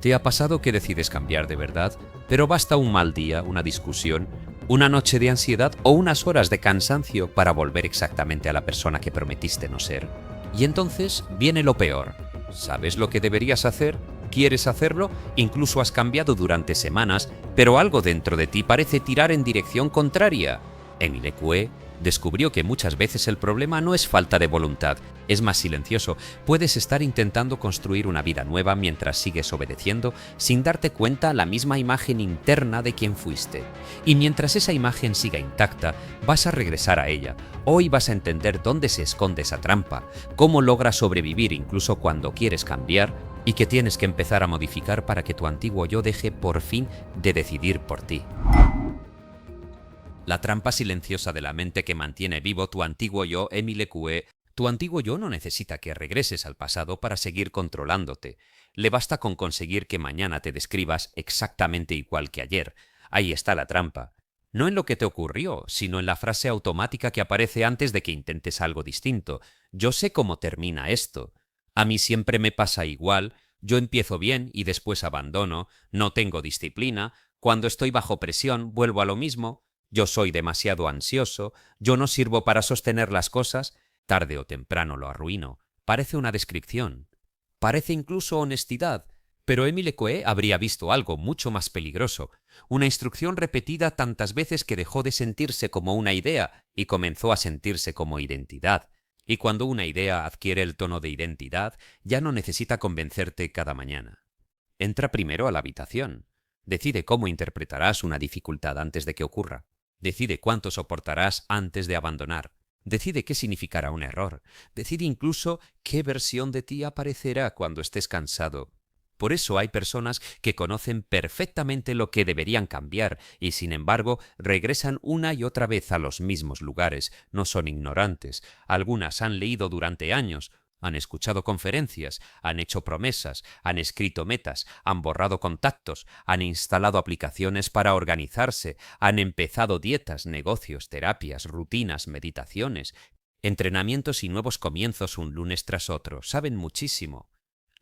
¿Te ha pasado que decides cambiar de verdad, pero basta un mal día, una discusión, una noche de ansiedad o unas horas de cansancio para volver exactamente a la persona que prometiste no ser? Y entonces viene lo peor. ¿Sabes lo que deberías hacer? ¿Quieres hacerlo? Incluso has cambiado durante semanas, pero algo dentro de ti parece tirar en dirección contraria. Émile Coué descubrió que muchas veces el problema no es falta de voluntad, es más silencioso. Puedes estar intentando construir una vida nueva mientras sigues obedeciendo sin darte cuenta la misma imagen interna de quien fuiste. Y mientras esa imagen siga intacta, vas a regresar a ella. Hoy vas a entender dónde se esconde esa trampa, cómo logras sobrevivir incluso cuando quieres cambiar y que tienes que empezar a modificar para que tu antiguo yo deje por fin de decidir por ti. La trampa silenciosa de la mente que mantiene vivo tu antiguo yo, Émile Coué. Tu antiguo yo no necesita que regreses al pasado para seguir controlándote. Le basta con conseguir que mañana te describas exactamente igual que ayer. Ahí está la trampa. No en lo que te ocurrió, sino en la frase automática que aparece antes de que intentes algo distinto. Yo sé cómo termina esto. A mí siempre me pasa igual. Yo empiezo bien y después abandono. No tengo disciplina. Cuando estoy bajo presión, vuelvo a lo mismo. Yo soy demasiado ansioso. Yo no sirvo para sostener las cosas. Tarde o temprano lo arruino. Parece una descripción. Parece incluso honestidad. Pero Émile Coué habría visto algo mucho más peligroso. Una instrucción repetida tantas veces que dejó de sentirse como una idea y comenzó a sentirse como identidad. Y cuando una idea adquiere el tono de identidad, ya no necesita convencerte cada mañana. Entra primero a la habitación. Decide cómo interpretarás una dificultad antes de que ocurra. Decide cuánto soportarás antes de abandonar. Decide qué significará un error. Decide incluso qué versión de ti aparecerá cuando estés cansado. Por eso hay personas que conocen perfectamente lo que deberían cambiar y sin embargo regresan una y otra vez a los mismos lugares. No son ignorantes. Algunas han leído durante años, han escuchado conferencias, han hecho promesas, han escrito metas, han borrado contactos, han instalado aplicaciones para organizarse, han empezado dietas, negocios, terapias, rutinas, meditaciones, entrenamientos y nuevos comienzos un lunes tras otro. Saben muchísimo.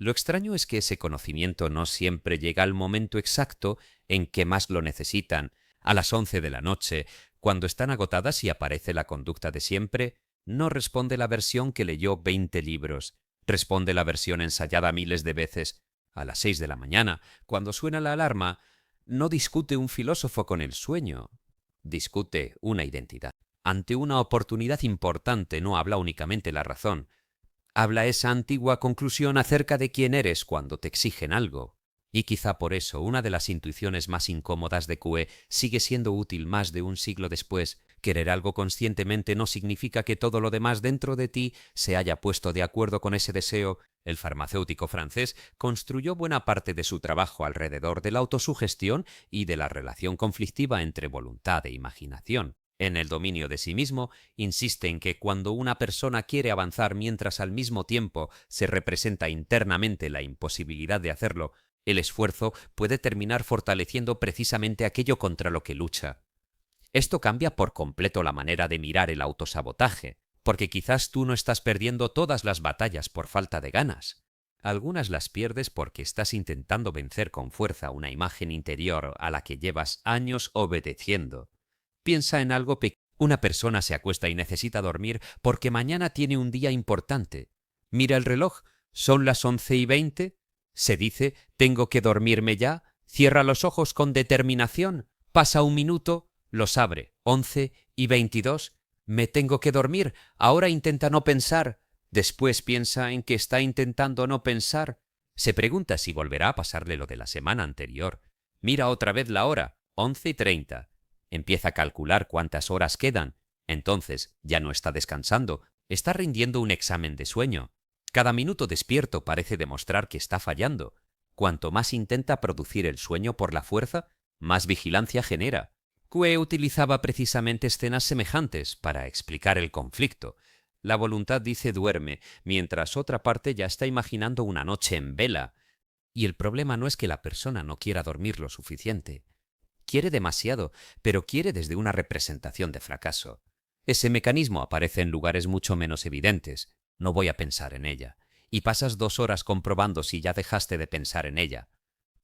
Lo extraño es que ese conocimiento no siempre llega al momento exacto en que más lo necesitan. A las 11 de la noche, cuando están agotadas y aparece la conducta de siempre, no responde la versión que leyó 20 libros. Responde la versión ensayada miles de veces. A las 6 de la mañana, cuando suena la alarma, no discute un filósofo con el sueño. Discute una identidad. Ante una oportunidad importante no habla únicamente la razón. Habla esa antigua conclusión acerca de quién eres cuando te exigen algo. Y quizá por eso una de las intuiciones más incómodas de Coué sigue siendo útil más de un siglo después. Querer algo conscientemente no significa que todo lo demás dentro de ti se haya puesto de acuerdo con ese deseo. El farmacéutico francés construyó buena parte de su trabajo alrededor de la autosugestión y de la relación conflictiva entre voluntad e imaginación. En el dominio de sí mismo, insiste en que cuando una persona quiere avanzar mientras al mismo tiempo se representa internamente la imposibilidad de hacerlo, el esfuerzo puede terminar fortaleciendo precisamente aquello contra lo que lucha. Esto cambia por completo la manera de mirar el autosabotaje, porque quizás tú no estás perdiendo todas las batallas por falta de ganas. Algunas las pierdes porque estás intentando vencer con fuerza una imagen interior a la que llevas años obedeciendo. Piensa en algo pequeño. Una persona se acuesta y necesita dormir porque mañana tiene un día importante. Mira el reloj, son las 11:20. Se dice, tengo que dormirme ya. Cierra los ojos con determinación. Pasa un minuto, los abre. 11:22. Me tengo que dormir. Ahora intenta no pensar. Después piensa en que está intentando no pensar. Se pregunta si volverá a pasarle lo de la semana anterior. Mira otra vez la hora. 11:30. Empieza a calcular cuántas horas quedan. Entonces ya no está descansando, está rindiendo un examen de sueño. Cada minuto despierto parece demostrar que está fallando. Cuanto más intenta producir el sueño por la fuerza, más vigilancia genera. Coué utilizaba precisamente escenas semejantes para explicar el conflicto. La voluntad dice duerme, mientras otra parte ya está imaginando una noche en vela. Y el problema no es que la persona no quiera dormir lo suficiente. Quiere demasiado, pero quiere desde una representación de fracaso. Ese mecanismo aparece en lugares mucho menos evidentes. No voy a pensar en ella. Y pasas 2 horas comprobando si ya dejaste de pensar en ella.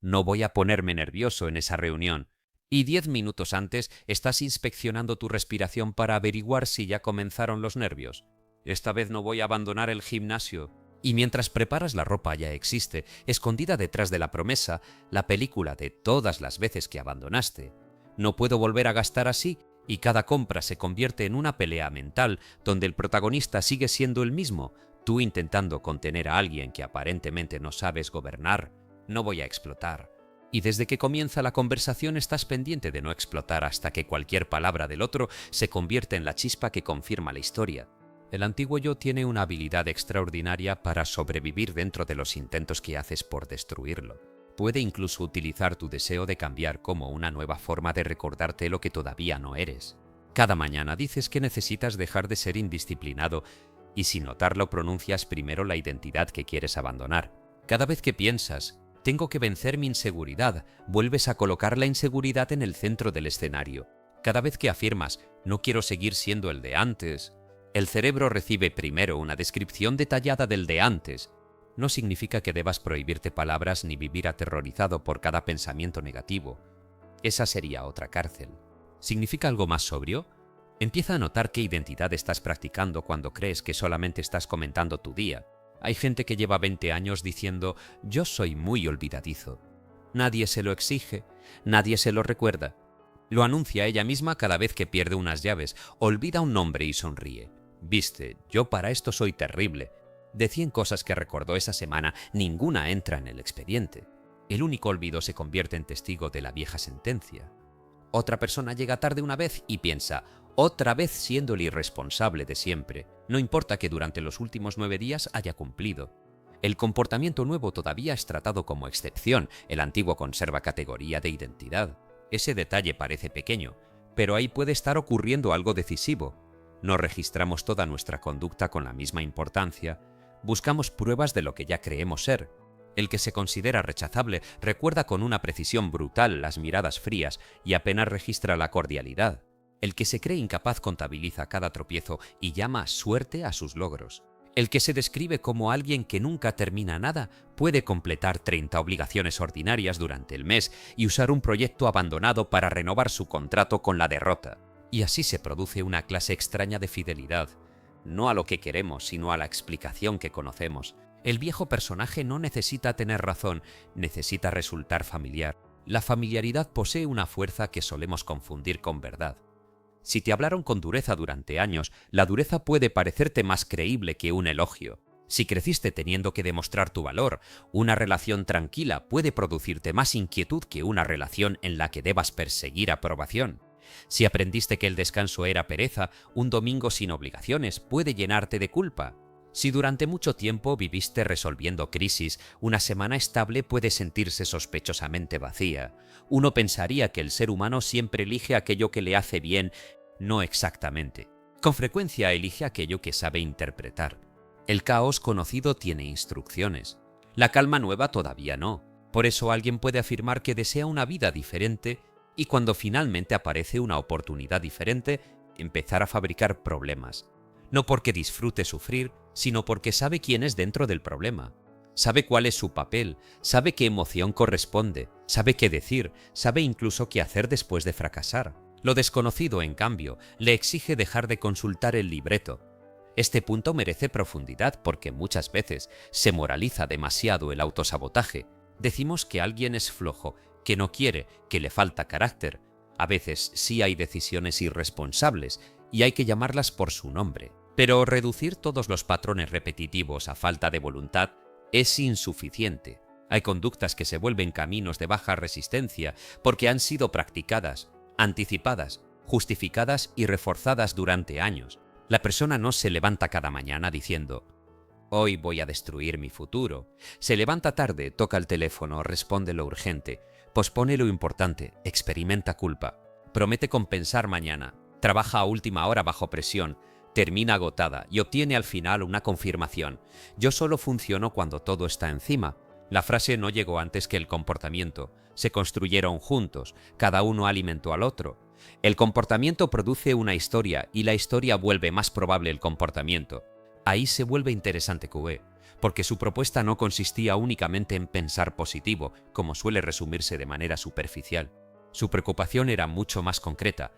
no voy a ponerme nervioso en esa reunión. Y 10 minutos antes estás inspeccionando tu respiración para averiguar si ya comenzaron los nervios. Esta vez no voy a abandonar el gimnasio. Y mientras preparas la ropa ya existe, escondida detrás de la promesa, la película de todas las veces que abandonaste. No puedo volver a gastar así, y cada compra se convierte en una pelea mental donde el protagonista sigue siendo el mismo, tú intentando contener a alguien que aparentemente no sabes gobernar. No voy a explotar. Y desde que comienza la conversación estás pendiente de no explotar hasta que cualquier palabra del otro se convierte en la chispa que confirma la historia. El antiguo yo tiene una habilidad extraordinaria para sobrevivir dentro de los intentos que haces por destruirlo. Puede incluso utilizar tu deseo de cambiar como una nueva forma de recordarte lo que todavía no eres. Cada mañana dices que necesitas dejar de ser indisciplinado y sin notarlo pronuncias primero la identidad que quieres abandonar. Cada vez que piensas, tengo que vencer mi inseguridad, vuelves a colocar la inseguridad en el centro del escenario. Cada vez que afirmas, no quiero seguir siendo el de antes, el cerebro recibe primero una descripción detallada del de antes. No significa que debas prohibirte palabras ni vivir aterrorizado por cada pensamiento negativo. Esa sería otra cárcel. ¿Significa algo más sobrio? Empieza a notar qué identidad estás practicando cuando crees que solamente estás comentando tu día. Hay gente que lleva 20 años diciendo, yo soy muy olvidadizo. Nadie se lo exige, nadie se lo recuerda. Lo anuncia ella misma cada vez que pierde unas llaves, olvida un nombre y sonríe. Viste, yo para esto soy terrible. De 100 cosas que recordó esa semana, ninguna entra en el expediente. El único olvido se convierte en testigo de la vieja sentencia. Otra persona llega tarde una vez y piensa, otra vez siendo el irresponsable de siempre. No importa que durante los últimos 9 días haya cumplido. El comportamiento nuevo todavía es tratado como excepción, el antiguo conserva categoría de identidad. Ese detalle parece pequeño, pero ahí puede estar ocurriendo algo decisivo. No registramos toda nuestra conducta con la misma importancia. Buscamos pruebas de lo que ya creemos ser. El que se considera rechazable recuerda con una precisión brutal las miradas frías y apenas registra la cordialidad. El que se cree incapaz contabiliza cada tropiezo y llama suerte a sus logros. El que se describe como alguien que nunca termina nada puede completar 30 obligaciones ordinarias durante el mes y usar un proyecto abandonado para renovar su contrato con la derrota. Y así se produce una clase extraña de fidelidad, no a lo que queremos, sino a la explicación que conocemos. El viejo personaje no necesita tener razón, necesita resultar familiar. La familiaridad posee una fuerza que solemos confundir con verdad. Si te hablaron con dureza durante años, la dureza puede parecerte más creíble que un elogio. Si creciste teniendo que demostrar tu valor, una relación tranquila puede producirte más inquietud que una relación en la que debas perseguir aprobación. Si aprendiste que el descanso era pereza, un domingo sin obligaciones puede llenarte de culpa. Si durante mucho tiempo viviste resolviendo crisis, una semana estable puede sentirse sospechosamente vacía. Uno pensaría que el ser humano siempre elige aquello que le hace bien, no exactamente. Con frecuencia elige aquello que sabe interpretar. El caos conocido tiene instrucciones. La calma nueva todavía no. Por eso alguien puede afirmar que desea una vida diferente y cuando finalmente aparece una oportunidad diferente, empezar a fabricar problemas. No porque disfrute sufrir, sino porque sabe quién es dentro del problema. Sabe cuál es su papel, sabe qué emoción corresponde, sabe qué decir, sabe incluso qué hacer después de fracasar. Lo desconocido, en cambio, le exige dejar de consultar el libreto. Este punto merece profundidad porque muchas veces se moraliza demasiado el autosabotaje. Decimos que alguien es flojo, que no quiere, que le falta carácter. A veces sí hay decisiones irresponsables y hay que llamarlas por su nombre. Pero reducir todos los patrones repetitivos a falta de voluntad es insuficiente. Hay conductas que se vuelven caminos de baja resistencia porque han sido practicadas, anticipadas, justificadas y reforzadas durante años. La persona no se levanta cada mañana diciendo «Hoy voy a destruir mi futuro». Se levanta tarde, toca el teléfono, responde lo urgente, pospone lo importante, experimenta culpa, promete compensar mañana, trabaja a última hora bajo presión, termina agotada y obtiene al final una confirmación. Yo solo funciono cuando todo está encima. La frase no llegó antes que el comportamiento. Se construyeron juntos, cada uno alimentó al otro. El comportamiento produce una historia y la historia vuelve más probable el comportamiento. Ahí se vuelve interesante QE, porque su propuesta no consistía únicamente en pensar positivo, como suele resumirse de manera superficial. Su preocupación era mucho más concreta.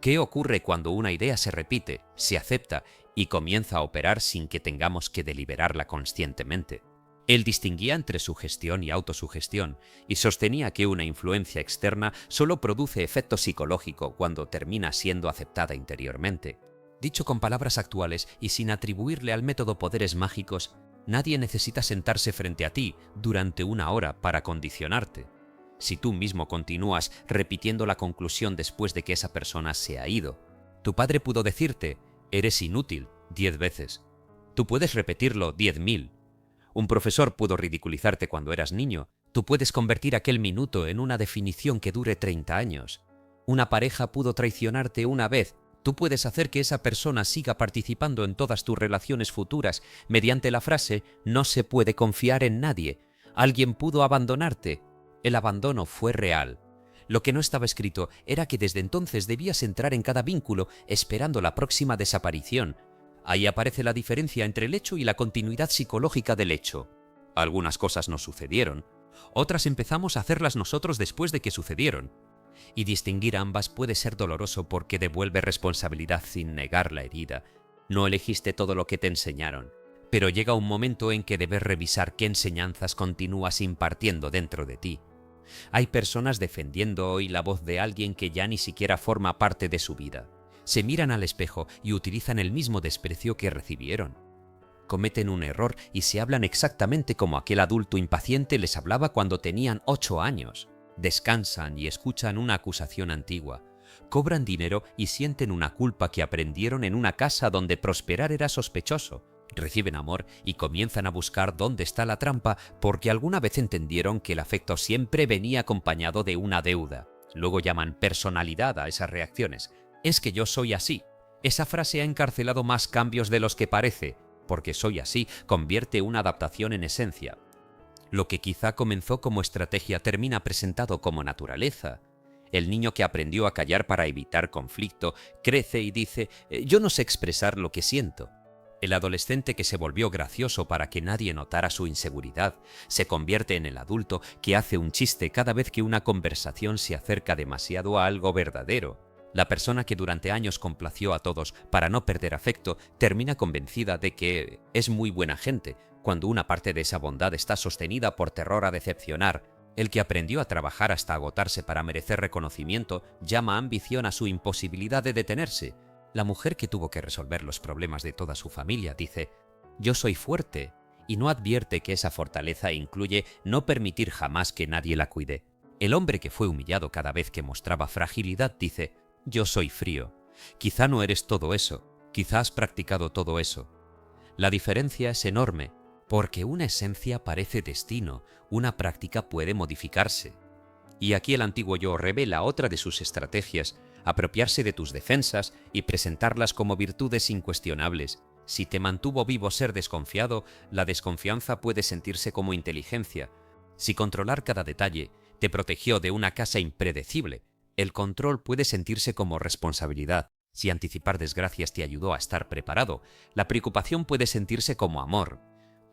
¿Qué ocurre cuando una idea se repite, se acepta y comienza a operar sin que tengamos que deliberarla conscientemente? Él distinguía entre sugestión y autosugestión y sostenía que una influencia externa solo produce efecto psicológico cuando termina siendo aceptada interiormente. Dicho con palabras actuales y sin atribuirle al método poderes mágicos, nadie necesita sentarse frente a ti durante una hora para condicionarte. Si tú mismo continúas repitiendo la conclusión después de que esa persona se ha ido, tu padre pudo decirte, eres inútil, 10 veces. Tú puedes repetirlo 10.000. Un profesor pudo ridiculizarte cuando eras niño. Tú puedes convertir aquel minuto en una definición que dure 30 años. Una pareja pudo traicionarte una vez. Tú puedes hacer que esa persona siga participando en todas tus relaciones futuras mediante la frase «no se puede confiar en nadie». Alguien pudo abandonarte. El abandono fue real. Lo que no estaba escrito era que desde entonces debías entrar en cada vínculo esperando la próxima desaparición. Ahí aparece la diferencia entre el hecho y la continuidad psicológica del hecho. Algunas cosas nos sucedieron, otras empezamos a hacerlas nosotros después de que sucedieron. Y distinguir ambas puede ser doloroso porque devuelve responsabilidad sin negar la herida. No elegiste todo lo que te enseñaron, pero llega un momento en que debes revisar qué enseñanzas continúas impartiendo dentro de ti. Hay personas defendiendo hoy la voz de alguien que ya ni siquiera forma parte de su vida. Se miran al espejo y utilizan el mismo desprecio que recibieron. Cometen un error y se hablan exactamente como aquel adulto impaciente les hablaba cuando tenían 8 años. Descansan y escuchan una acusación antigua. Cobran dinero y sienten una culpa que aprendieron en una casa donde prosperar era sospechoso. Reciben amor y comienzan a buscar dónde está la trampa porque alguna vez entendieron que el afecto siempre venía acompañado de una deuda. Luego llaman personalidad a esas reacciones. Es que yo soy así. Esa frase ha encarcelado más cambios de los que parece, porque soy así convierte una adaptación en esencia. Lo que quizá comenzó como estrategia termina presentado como naturaleza. El niño que aprendió a callar para evitar conflicto crece y dice, yo no sé expresar lo que siento. El adolescente que se volvió gracioso para que nadie notara su inseguridad se convierte en el adulto que hace un chiste cada vez que una conversación se acerca demasiado a algo verdadero. La persona que durante años complació a todos para no perder afecto termina convencida de que es muy buena gente, cuando una parte de esa bondad está sostenida por terror a decepcionar. El que aprendió a trabajar hasta agotarse para merecer reconocimiento llama ambición a su imposibilidad de detenerse. La mujer que tuvo que resolver los problemas de toda su familia dice, yo soy fuerte, y no advierte que esa fortaleza incluye no permitir jamás que nadie la cuide. El hombre que fue humillado cada vez que mostraba fragilidad dice, yo soy frío. Quizá no eres todo eso, quizá has practicado todo eso. La diferencia es enorme, porque una esencia parece destino, una práctica puede modificarse. Y aquí el antiguo yo revela otra de sus estrategias, apropiarse de tus defensas y presentarlas como virtudes incuestionables. Si te mantuvo vivo ser desconfiado, la desconfianza puede sentirse como inteligencia. Si controlar cada detalle te protegió de una casa impredecible, el control puede sentirse como responsabilidad. Si anticipar desgracias te ayudó a estar preparado, la preocupación puede sentirse como amor.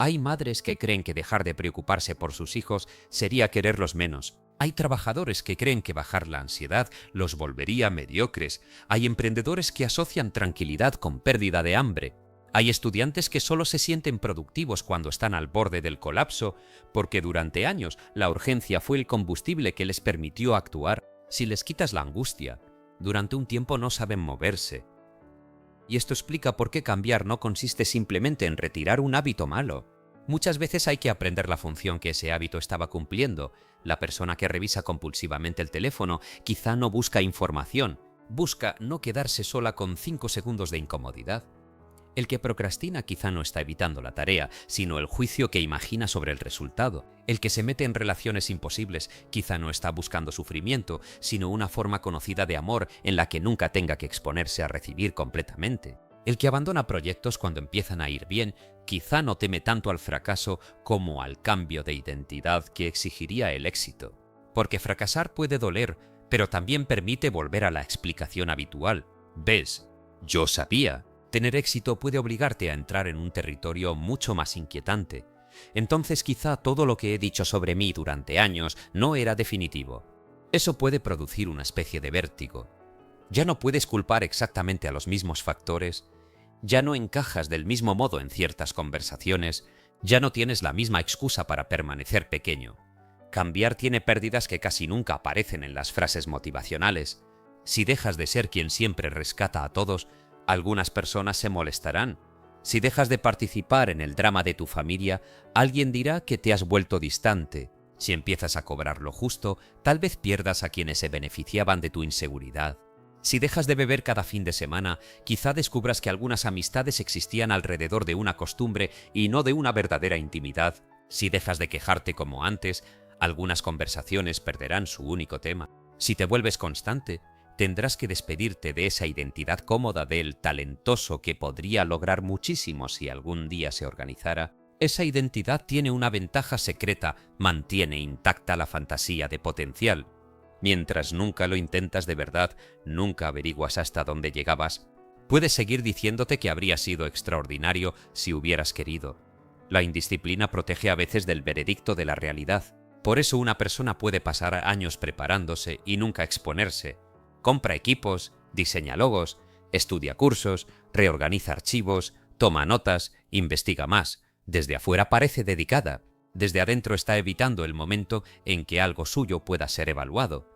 Hay madres que creen que dejar de preocuparse por sus hijos sería quererlos menos. Hay trabajadores que creen que bajar la ansiedad los volvería mediocres. Hay emprendedores que asocian tranquilidad con pérdida de hambre. Hay estudiantes que solo se sienten productivos cuando están al borde del colapso, porque durante años la urgencia fue el combustible que les permitió actuar. Si les quitas la angustia, durante un tiempo no saben moverse. Y esto explica por qué cambiar no consiste simplemente en retirar un hábito malo. Muchas veces hay que aprender la función que ese hábito estaba cumpliendo. La persona que revisa compulsivamente el teléfono quizá no busca información, busca no quedarse sola con 5 segundos de incomodidad. El que procrastina quizá no está evitando la tarea, sino el juicio que imagina sobre el resultado. El que se mete en relaciones imposibles quizá no está buscando sufrimiento, sino una forma conocida de amor en la que nunca tenga que exponerse a recibir completamente. El que abandona proyectos cuando empiezan a ir bien quizá no teme tanto al fracaso como al cambio de identidad que exigiría el éxito. Porque fracasar puede doler, pero también permite volver a la explicación habitual. ¿Ves? Yo sabía. Tener éxito puede obligarte a entrar en un territorio mucho más inquietante. Entonces quizá todo lo que he dicho sobre mí durante años no era definitivo. Eso puede producir una especie de vértigo. Ya no puedes culpar exactamente a los mismos factores, ya no encajas del mismo modo en ciertas conversaciones, ya no tienes la misma excusa para permanecer pequeño. Cambiar tiene pérdidas que casi nunca aparecen en las frases motivacionales. Si dejas de ser quien siempre rescata a todos, algunas personas se molestarán. Si dejas de participar en el drama de tu familia, alguien dirá que te has vuelto distante. Si empiezas a cobrar lo justo, tal vez pierdas a quienes se beneficiaban de tu inseguridad. Si dejas de beber cada fin de semana, quizá descubras que algunas amistades existían alrededor de una costumbre y no de una verdadera intimidad. Si dejas de quejarte como antes, algunas conversaciones perderán su único tema. Si te vuelves constante, tendrás que despedirte de esa identidad cómoda del talentoso que podría lograr muchísimo si algún día se organizara. Esa identidad tiene una ventaja secreta: mantiene intacta la fantasía de potencial. Mientras nunca lo intentas de verdad, nunca averiguas hasta dónde llegabas. Puedes seguir diciéndote que habría sido extraordinario si hubieras querido. La indisciplina protege a veces del veredicto de la realidad. Por eso una persona puede pasar años preparándose y nunca exponerse. Compra equipos, diseña logos, estudia cursos, reorganiza archivos, toma notas, investiga más. Desde afuera parece dedicada. Desde adentro está evitando el momento en que algo suyo pueda ser evaluado.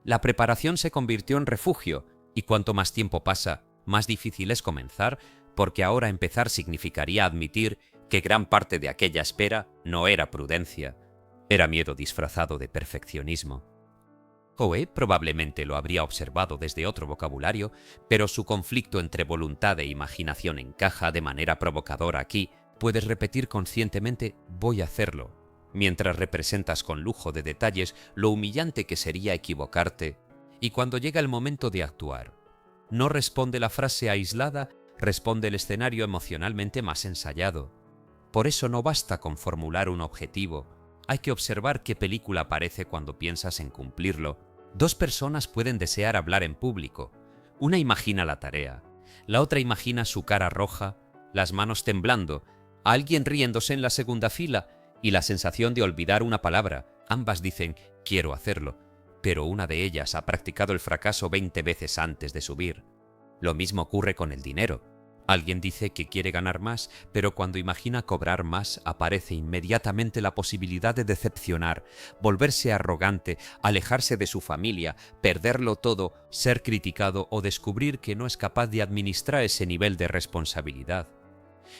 La preparación se convirtió en refugio, y cuanto más tiempo pasa, más difícil es comenzar, porque ahora empezar significaría admitir que gran parte de aquella espera no era prudencia, era miedo disfrazado de perfeccionismo. Howe probablemente lo habría observado desde otro vocabulario, pero su conflicto entre voluntad e imaginación encaja de manera provocadora aquí. Puedes repetir conscientemente «voy a hacerlo», mientras representas con lujo de detalles lo humillante que sería equivocarte, y cuando llega el momento de actuar, no responde la frase aislada, responde el escenario emocionalmente más ensayado. Por eso no basta con formular un objetivo, hay que observar qué película aparece cuando piensas en cumplirlo. Dos personas pueden desear hablar en público. Una imagina la tarea, la otra imagina su cara roja, las manos temblando, a alguien riéndose en la segunda fila y la sensación de olvidar una palabra. Ambas dicen «quiero hacerlo», pero una de ellas ha practicado el fracaso 20 veces antes de subir. Lo mismo ocurre con el dinero. Alguien dice que quiere ganar más, pero cuando imagina cobrar más aparece inmediatamente la posibilidad de decepcionar, volverse arrogante, alejarse de su familia, perderlo todo, ser criticado o descubrir que no es capaz de administrar ese nivel de responsabilidad.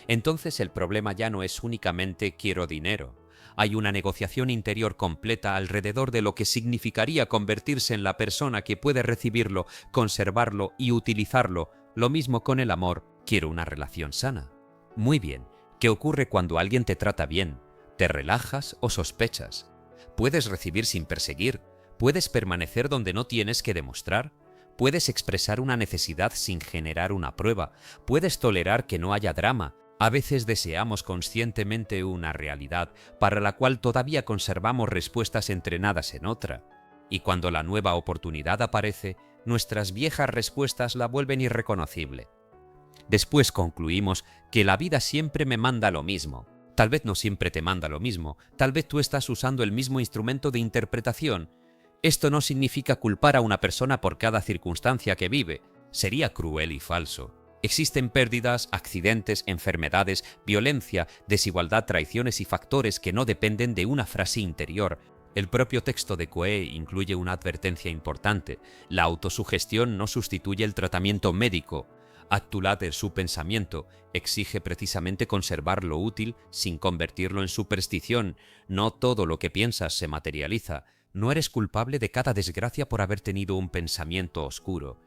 Entonces el problema ya no es únicamente quiero dinero. Hay una negociación interior completa alrededor de lo que significaría convertirse en la persona que puede recibirlo, conservarlo y utilizarlo. Lo mismo con el amor. Quiero una relación sana. Muy bien, ¿qué ocurre cuando alguien te trata bien? ¿Te relajas o sospechas? ¿Puedes recibir sin perseguir? ¿Puedes permanecer donde no tienes que demostrar? ¿Puedes expresar una necesidad sin generar una prueba? ¿Puedes tolerar que no haya drama? A veces deseamos conscientemente una realidad para la cual todavía conservamos respuestas entrenadas en otra. Y cuando la nueva oportunidad aparece, nuestras viejas respuestas la vuelven irreconocible. Después concluimos que la vida siempre me manda lo mismo. Tal vez no siempre te manda lo mismo, tal vez tú estás usando el mismo instrumento de interpretación. Esto no significa culpar a una persona por cada circunstancia que vive. Sería cruel y falso. Existen pérdidas, accidentes, enfermedades, violencia, desigualdad, traiciones y factores que no dependen de una frase interior. El propio texto de Coe incluye una advertencia importante. La autosugestión no sustituye el tratamiento médico. Actuar de su pensamiento exige precisamente conservar lo útil sin convertirlo en superstición. No todo lo que piensas se materializa. No eres culpable de cada desgracia por haber tenido un pensamiento oscuro.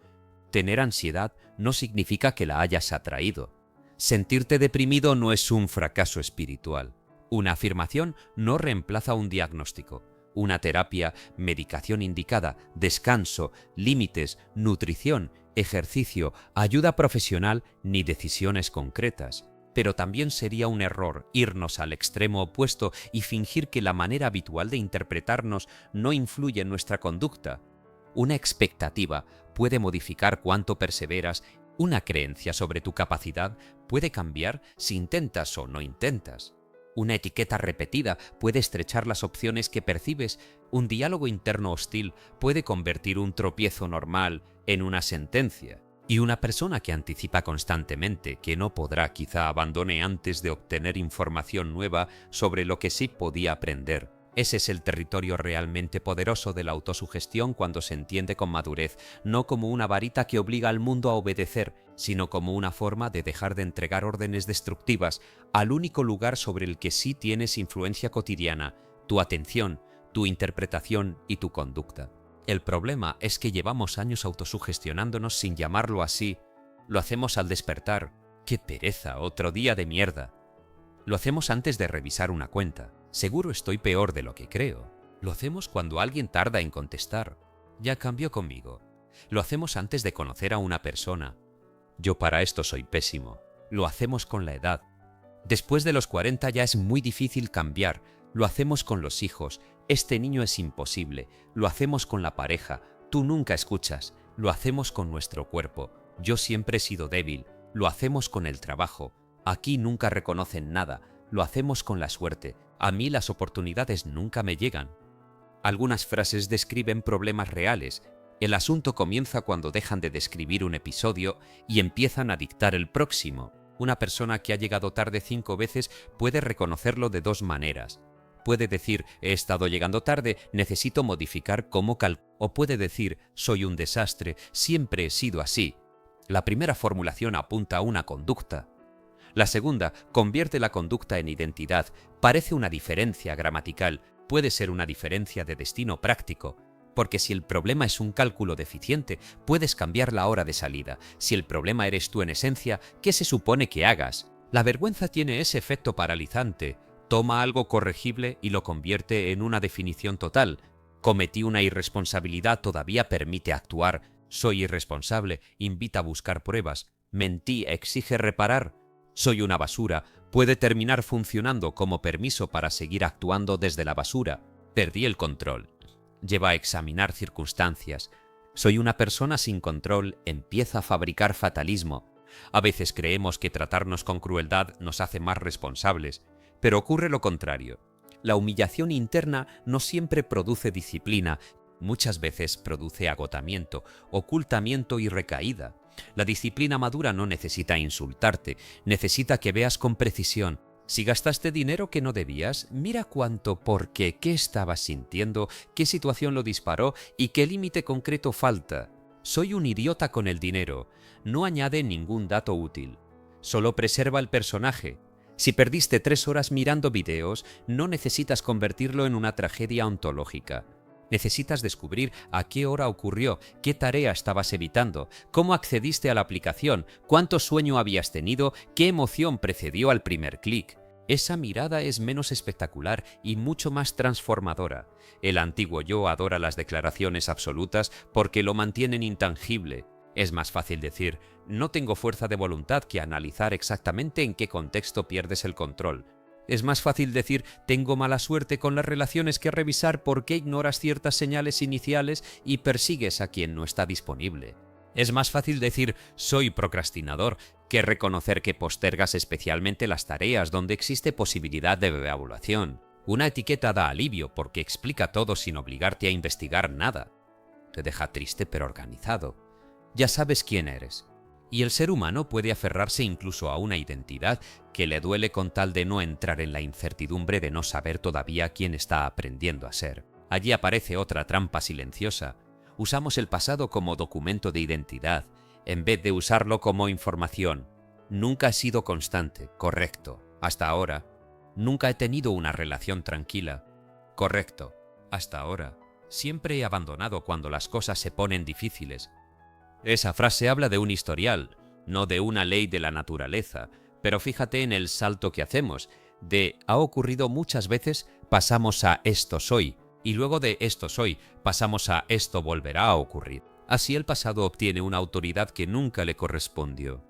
Tener ansiedad no significa que la hayas atraído. Sentirte deprimido no es un fracaso espiritual. Una afirmación no reemplaza un diagnóstico. Una terapia, medicación indicada, descanso, límites, nutrición, ejercicio, ayuda profesional ni decisiones concretas. Pero también sería un error irnos al extremo opuesto y fingir que la manera habitual de interpretarnos no influye en nuestra conducta. Una expectativa puede modificar cuánto perseveras Una creencia sobre tu capacidad puede cambiar si intentas o no intentas. Una etiqueta repetida puede estrechar las opciones que percibes. Un diálogo interno hostil puede convertir un tropiezo normal en una sentencia. Y una persona que anticipa constantemente que no podrá quizá abandone antes de obtener información nueva sobre lo que sí podía aprender. Ese es el territorio realmente poderoso de la autosugestión cuando se entiende con madurez, no como una varita que obliga al mundo a obedecer, sino como una forma de dejar de entregar órdenes destructivas al único lugar sobre el que sí tienes influencia cotidiana, tu atención, tu interpretación y tu conducta. El problema es que llevamos años autosugestionándonos sin llamarlo así. Lo hacemos al despertar. ¡Qué pereza! Otro día de mierda. Lo hacemos antes de revisar una cuenta. Seguro estoy peor de lo que creo. Lo hacemos cuando alguien tarda en contestar. Ya cambió conmigo. Lo hacemos antes de conocer a una persona. Yo para esto soy pésimo. Lo hacemos con la edad. Después de los 40 ya es muy difícil cambiar. Lo hacemos con los hijos. Este niño es imposible. Lo hacemos con la pareja. Tú nunca escuchas. Lo hacemos con nuestro cuerpo. Yo siempre he sido débil. Lo hacemos con el trabajo. Aquí nunca reconocen nada. Lo hacemos con la suerte. A mí las oportunidades nunca me llegan. Algunas frases describen problemas reales. El asunto comienza cuando dejan de describir un episodio y empiezan a dictar el próximo. Una persona que ha llegado tarde 5 veces puede reconocerlo de 2 maneras. Puede decir, he estado llegando tarde, necesito modificar cómo o puede decir, soy un desastre, siempre he sido así. La primera formulación apunta a una conducta. La segunda convierte la conducta en identidad. Parece una diferencia gramatical, puede ser una diferencia de destino práctico. Porque si el problema es un cálculo deficiente, puedes cambiar la hora de salida. Si el problema eres tú en esencia, ¿qué se supone que hagas? La vergüenza tiene ese efecto paralizante. Toma algo corregible y lo convierte en una definición total. Cometí una irresponsabilidad, todavía permite actuar. Soy irresponsable, invita a buscar pruebas. Mentí, exige reparar. Soy una basura, puede terminar funcionando como permiso para seguir actuando desde la basura. Perdí el control. Lleva a examinar circunstancias. Soy una persona sin control, empieza a fabricar fatalismo. A veces creemos que tratarnos con crueldad nos hace más responsables, pero ocurre lo contrario. La humillación interna no siempre produce disciplina, muchas veces produce agotamiento, ocultamiento y recaída. La disciplina madura no necesita insultarte, necesita que veas con precisión. Si gastaste dinero que no debías, mira cuánto, por qué estabas sintiendo, qué situación lo disparó y qué límite concreto falta. Soy un idiota con el dinero. No añade ningún dato útil. Solo preserva el personaje. Si perdiste 3 horas mirando videos, no necesitas convertirlo en una tragedia ontológica. Necesitas descubrir a qué hora ocurrió, qué tarea estabas evitando, cómo accediste a la aplicación, cuánto sueño habías tenido, qué emoción precedió al primer clic. Esa mirada es menos espectacular y mucho más transformadora. El antiguo yo adora las declaraciones absolutas porque lo mantienen intangible. Es más fácil decir, no tengo fuerza de voluntad que analizar exactamente en qué contexto pierdes el control. Es más fácil decir, tengo mala suerte con las relaciones que revisar por qué ignoras ciertas señales iniciales y persigues a quien no está disponible. Es más fácil decir, soy procrastinador, que reconocer que postergas especialmente las tareas donde existe posibilidad de evaluación. Una etiqueta da alivio porque explica todo sin obligarte a investigar nada. Te deja triste pero organizado. Ya sabes quién eres. Y el ser humano puede aferrarse incluso a una identidad que le duele con tal de no entrar en la incertidumbre de no saber todavía quién está aprendiendo a ser. Allí aparece otra trampa silenciosa. Usamos el pasado como documento de identidad, en vez de usarlo como información. Nunca he sido constante, correcto, hasta ahora. Nunca he tenido una relación tranquila, correcto, hasta ahora. Siempre he abandonado cuando las cosas se ponen difíciles. Esa frase habla de un historial, no de una ley de la naturaleza, pero fíjate en el salto que hacemos. De ha ocurrido muchas veces pasamos a esto soy, y luego de esto soy pasamos a esto volverá a ocurrir. Así el pasado obtiene una autoridad que nunca le correspondió.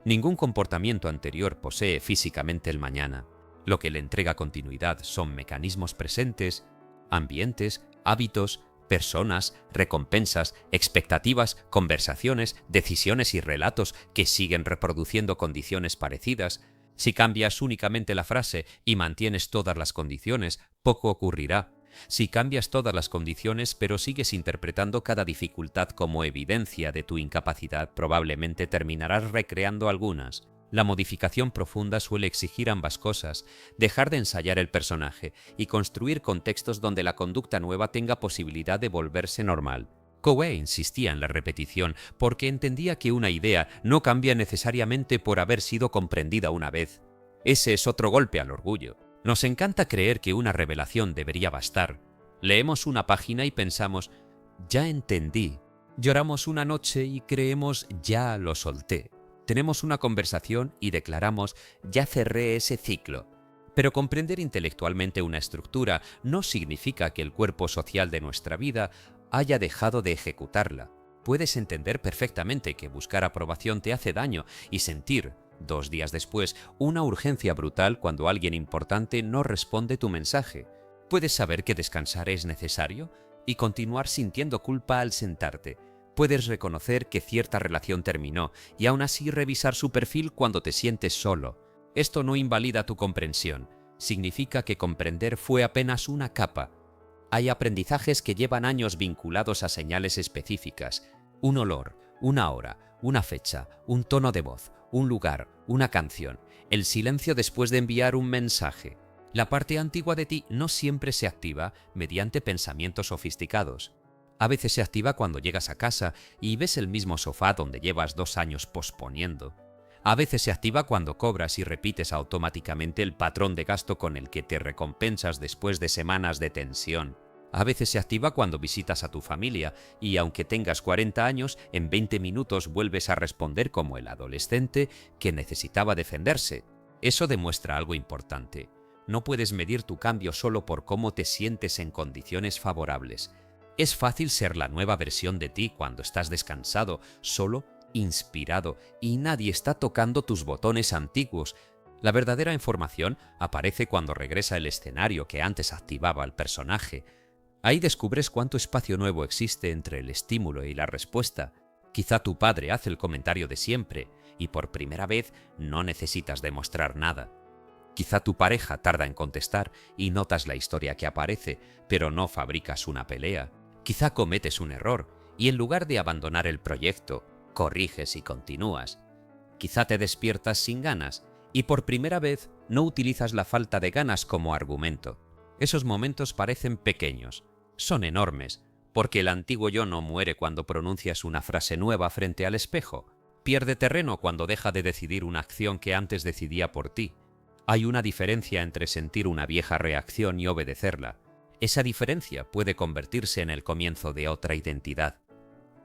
Ningún comportamiento anterior posee físicamente el mañana. Lo que le entrega continuidad son mecanismos presentes, ambientes, hábitos, Personas, recompensas, expectativas, conversaciones, decisiones y relatos que siguen reproduciendo condiciones parecidas. Si cambias únicamente la frase y mantienes todas las condiciones, poco ocurrirá. Si cambias todas las condiciones pero sigues interpretando cada dificultad como evidencia de tu incapacidad, probablemente terminarás recreando algunas. La modificación profunda suele exigir ambas cosas: dejar de ensayar el personaje y construir contextos donde la conducta nueva tenga posibilidad de volverse normal. Cowey insistía en la repetición porque entendía que una idea no cambia necesariamente por haber sido comprendida una vez. Ese es otro golpe al orgullo. Nos encanta creer que una revelación debería bastar. Leemos una página y pensamos, ya entendí. Lloramos una noche y creemos, ya lo solté. Tenemos una conversación y declaramos, ya cerré ese ciclo. Pero comprender intelectualmente una estructura no significa que el cuerpo social de nuestra vida haya dejado de ejecutarla. Puedes entender perfectamente que buscar aprobación te hace daño y sentir, 2 días después, una urgencia brutal cuando alguien importante no responde tu mensaje. Puedes saber que descansar es necesario y continuar sintiendo culpa al sentarte. Puedes reconocer que cierta relación terminó y aún así revisar su perfil cuando te sientes solo. Esto no invalida tu comprensión. Significa que comprender fue apenas una capa. Hay aprendizajes que llevan años vinculados a señales específicas. Un olor, una hora, una fecha, un tono de voz, un lugar, una canción, el silencio después de enviar un mensaje. La parte antigua de ti no siempre se activa mediante pensamientos sofisticados. A veces se activa cuando llegas a casa y ves el mismo sofá donde llevas 2 años posponiendo. A veces se activa cuando cobras y repites automáticamente el patrón de gasto con el que te recompensas después de semanas de tensión. A veces se activa cuando visitas a tu familia y aunque tengas 40 años, en 20 minutos vuelves a responder como el adolescente que necesitaba defenderse. Eso demuestra algo importante. No puedes medir tu cambio solo por cómo te sientes en condiciones favorables. Es fácil ser la nueva versión de ti cuando estás descansado, solo, inspirado y nadie está tocando tus botones antiguos. La verdadera información aparece cuando regresa el escenario que antes activaba al personaje. Ahí descubres cuánto espacio nuevo existe entre el estímulo y la respuesta. Quizá tu padre hace el comentario de siempre y por primera vez no necesitas demostrar nada. Quizá tu pareja tarda en contestar y notas la historia que aparece, pero no fabricas una pelea. Quizá cometes un error y en lugar de abandonar el proyecto, corriges y continúas. Quizá te despiertas sin ganas y por primera vez no utilizas la falta de ganas como argumento. Esos momentos parecen pequeños, son enormes, porque el antiguo yo no muere cuando pronuncias una frase nueva frente al espejo. Pierde terreno cuando deja de decidir una acción que antes decidía por ti. Hay una diferencia entre sentir una vieja reacción y obedecerla. Esa diferencia puede convertirse en el comienzo de otra identidad.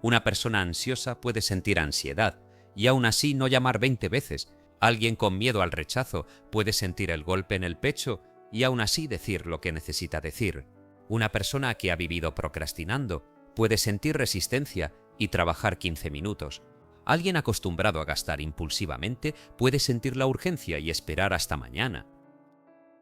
Una persona ansiosa puede sentir ansiedad y aún así no llamar 20 veces. Alguien con miedo al rechazo puede sentir el golpe en el pecho y aún así decir lo que necesita decir. Una persona que ha vivido procrastinando puede sentir resistencia y trabajar 15 minutos. Alguien acostumbrado a gastar impulsivamente puede sentir la urgencia y esperar hasta mañana.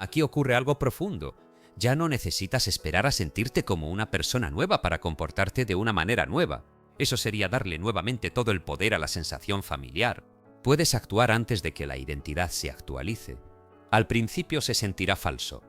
Aquí ocurre algo profundo. Ya no necesitas esperar a sentirte como una persona nueva para comportarte de una manera nueva. Eso sería darle nuevamente todo el poder a la sensación familiar. Puedes actuar antes de que la identidad se actualice. Al principio se sentirá falso.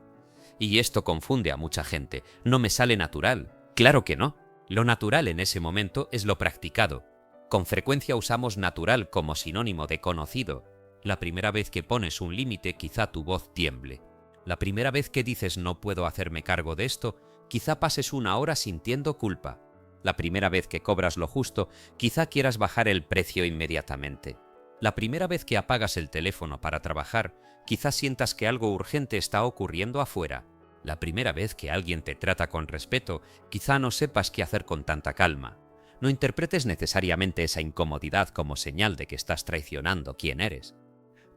Y esto confunde a mucha gente. No me sale natural. Claro que no. Lo natural en ese momento es lo practicado. Con frecuencia usamos natural como sinónimo de conocido. La primera vez que pones un límite, quizá tu voz tiemble. La primera vez que dices no puedo hacerme cargo de esto, quizá pases 1 hora sintiendo culpa. La primera vez que cobras lo justo, quizá quieras bajar el precio inmediatamente. La primera vez que apagas el teléfono para trabajar, quizá sientas que algo urgente está ocurriendo afuera. La primera vez que alguien te trata con respeto, quizá no sepas qué hacer con tanta calma. No interpretes necesariamente esa incomodidad como señal de que estás traicionando quién eres.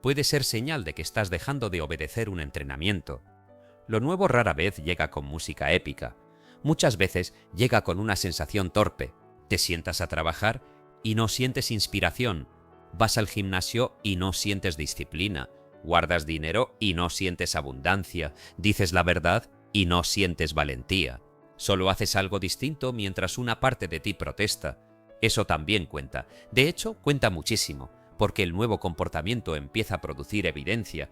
Puede ser señal de que estás dejando de obedecer un entrenamiento. Lo nuevo rara vez llega con música épica. Muchas veces llega con una sensación torpe. Te sientas a trabajar y no sientes inspiración. Vas al gimnasio y no sientes disciplina. Guardas dinero y no sientes abundancia. Dices la verdad y no sientes valentía. Solo haces algo distinto mientras una parte de ti protesta. Eso también cuenta. De hecho, cuenta muchísimo, porque el nuevo comportamiento empieza a producir evidencia,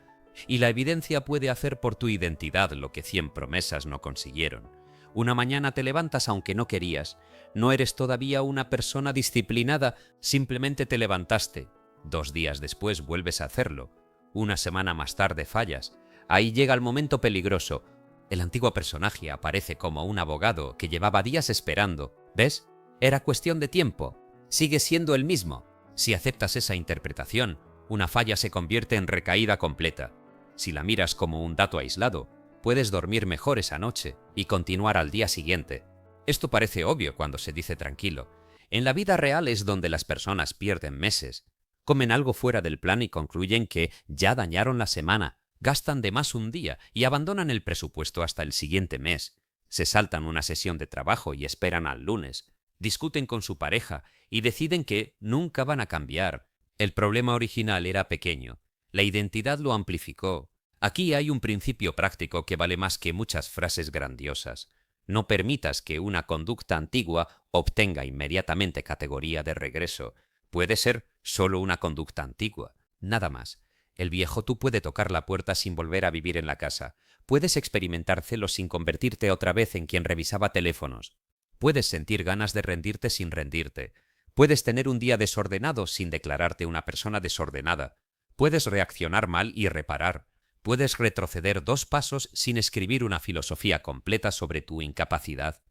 y la evidencia puede hacer por tu identidad lo que 100 promesas no consiguieron. Una mañana te levantas aunque no querías. No eres todavía una persona disciplinada, simplemente te levantaste. 2 días después vuelves a hacerlo. Una semana más tarde fallas. Ahí llega el momento peligroso. El antiguo personaje aparece como un abogado que llevaba días esperando. ¿Ves? Era cuestión de tiempo. Sigue siendo el mismo. Si aceptas esa interpretación, una falla se convierte en recaída completa. Si la miras como un dato aislado, puedes dormir mejor esa noche y continuar al día siguiente. Esto parece obvio cuando se dice tranquilo. En la vida real es donde las personas pierden meses. Comen algo fuera del plan y concluyen que ya dañaron la semana, gastan de más un día y abandonan el presupuesto hasta el siguiente mes. Se saltan una sesión de trabajo y esperan al lunes. Discuten con su pareja y deciden que nunca van a cambiar. El problema original era pequeño. La identidad lo amplificó. Aquí hay un principio práctico que vale más que muchas frases grandiosas. No permitas que una conducta antigua obtenga inmediatamente categoría de regreso. Puede ser solo una conducta antigua, nada más. El viejo tú puede tocar la puerta sin volver a vivir en la casa. Puedes experimentar celos sin convertirte otra vez en quien revisaba teléfonos. Puedes sentir ganas de rendirte sin rendirte. Puedes tener un día desordenado sin declararte una persona desordenada. Puedes reaccionar mal y reparar. Puedes retroceder 2 pasos sin escribir una filosofía completa sobre tu incapacidad.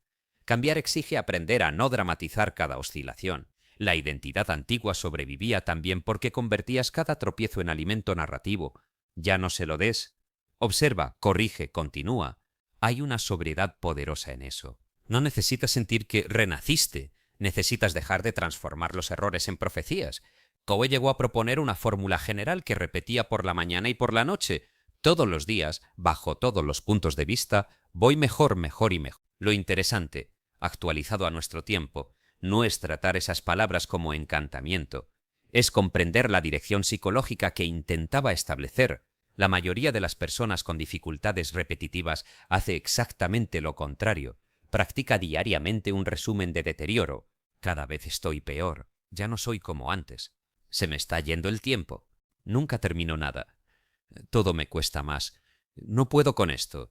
Cambiar exige aprender a no dramatizar cada oscilación. La identidad antigua sobrevivía también porque convertías cada tropiezo en alimento narrativo. Ya no se lo des. Observa, corrige, continúa. Hay una sobriedad poderosa en eso. No necesitas sentir que renaciste. Necesitas dejar de transformar los errores en profecías. Coe llegó a proponer una fórmula general que repetía por la mañana y por la noche. Todos los días, bajo todos los puntos de vista, voy mejor, mejor y mejor. Lo interesante, actualizado a nuestro tiempo, no es tratar esas palabras como encantamiento. Es comprender la dirección psicológica que intentaba establecer. La mayoría de las personas con dificultades repetitivas hace exactamente lo contrario. Practica diariamente un resumen de deterioro. Cada vez estoy peor. Ya no soy como antes. Se me está yendo el tiempo. Nunca termino nada. Todo me cuesta más. No puedo con esto.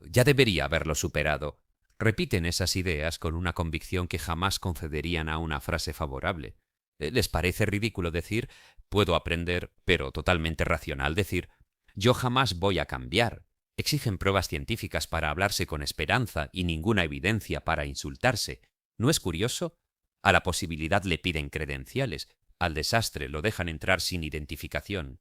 Ya debería haberlo superado. Repiten esas ideas con una convicción que jamás concederían a una frase favorable. Les parece ridículo decir, puedo aprender, pero totalmente racional decir, yo jamás voy a cambiar. Exigen pruebas científicas para hablarse con esperanza y ninguna evidencia para insultarse. ¿No es curioso? A la posibilidad le piden credenciales, al desastre lo dejan entrar sin identificación.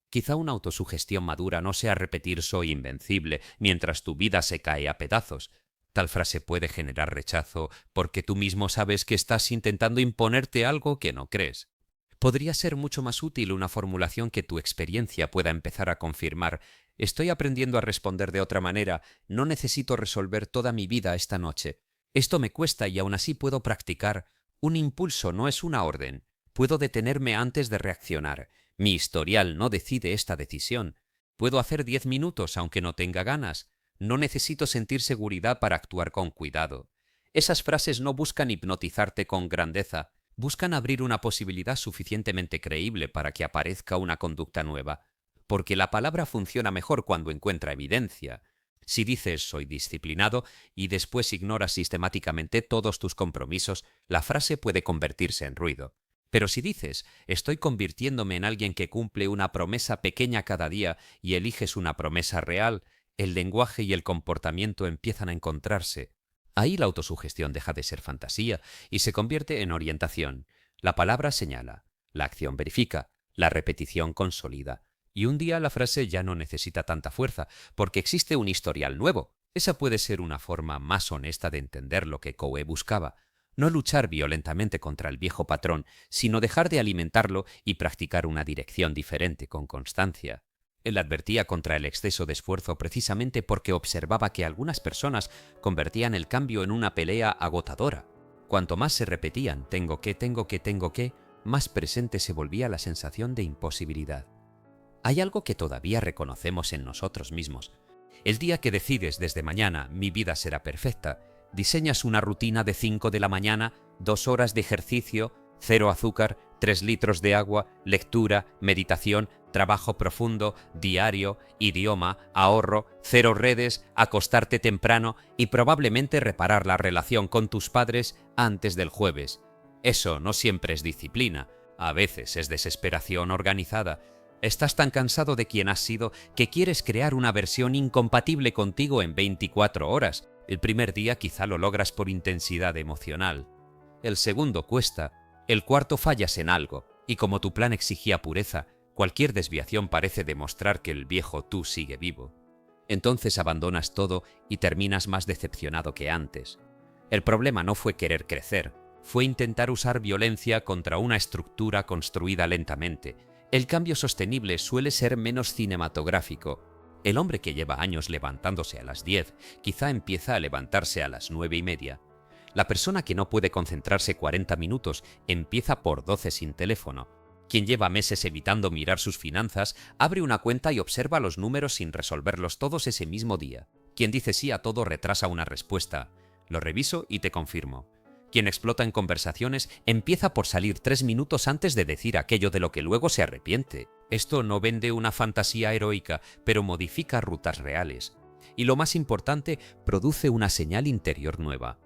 Quizá una autosugestión madura no sea repetir soy invencible mientras tu vida se cae a pedazos. Tal frase puede generar rechazo porque tú mismo sabes que estás intentando imponerte algo que no crees. Podría ser mucho más útil una formulación que tu experiencia pueda empezar a confirmar. Estoy aprendiendo a responder de otra manera. No necesito resolver toda mi vida esta noche. Esto me cuesta y aún así puedo practicar. Un impulso no es una orden. Puedo detenerme antes de reaccionar. Mi historial no decide esta decisión. Puedo hacer 10 minutos aunque no tenga ganas. No necesito sentir seguridad para actuar con cuidado. Esas frases no buscan hipnotizarte con grandeza. Buscan abrir una posibilidad suficientemente creíble para que aparezca una conducta nueva. Porque la palabra funciona mejor cuando encuentra evidencia. Si dices soy disciplinado y después ignoras sistemáticamente todos tus compromisos, la frase puede convertirse en ruido. Pero si dices estoy convirtiéndome en alguien que cumple una promesa pequeña cada día y eliges una promesa real, el lenguaje y el comportamiento empiezan a encontrarse. Ahí la autosugestión deja de ser fantasía y se convierte en orientación. La palabra señala, la acción verifica, la repetición consolida. Y un día la frase ya no necesita tanta fuerza, porque existe un historial nuevo. Esa puede ser una forma más honesta de entender lo que Coe buscaba. No luchar violentamente contra el viejo patrón, sino dejar de alimentarlo y practicar una dirección diferente con constancia. Él advertía contra el exceso de esfuerzo precisamente porque observaba que algunas personas convertían el cambio en una pelea agotadora. Cuanto más se repetían tengo que, más presente se volvía la sensación de imposibilidad. Hay algo que todavía reconocemos en nosotros mismos. El día que decides desde mañana mi vida será perfecta, Diseñas una rutina de 5 de la mañana, 2 horas de ejercicio, 0 azúcar, 3 litros de agua, lectura, meditación, trabajo profundo, diario, idioma, ahorro, 0 redes, acostarte temprano y probablemente reparar la relación con tus padres antes del jueves. Eso no siempre es disciplina, a veces es desesperación organizada. Estás tan cansado de quien has sido que quieres crear una versión incompatible contigo en 24 horas. El primer día quizá lo logras por intensidad emocional. El segundo cuesta. El cuarto fallas en algo, y como tu plan exigía pureza, cualquier desviación parece demostrar que el viejo tú sigue vivo. Entonces abandonas todo y terminas más decepcionado que antes. El problema no fue querer crecer, fue intentar usar violencia contra una estructura construida lentamente. El cambio sostenible suele ser menos cinematográfico. El hombre que lleva años levantándose a las 10 quizá empieza a levantarse a las 9:30. La persona que no puede concentrarse 40 minutos empieza por 12 sin teléfono. Quien lleva meses evitando mirar sus finanzas abre una cuenta y observa los números sin resolverlos todos ese mismo día. Quien dice sí a todo retrasa una respuesta. Lo reviso y te confirmo. Quien explota en conversaciones empieza por salir 3 minutos antes de decir aquello de lo que luego se arrepiente. Esto no vende una fantasía heroica, pero modifica rutas reales. Y lo más importante, produce una señal interior nueva.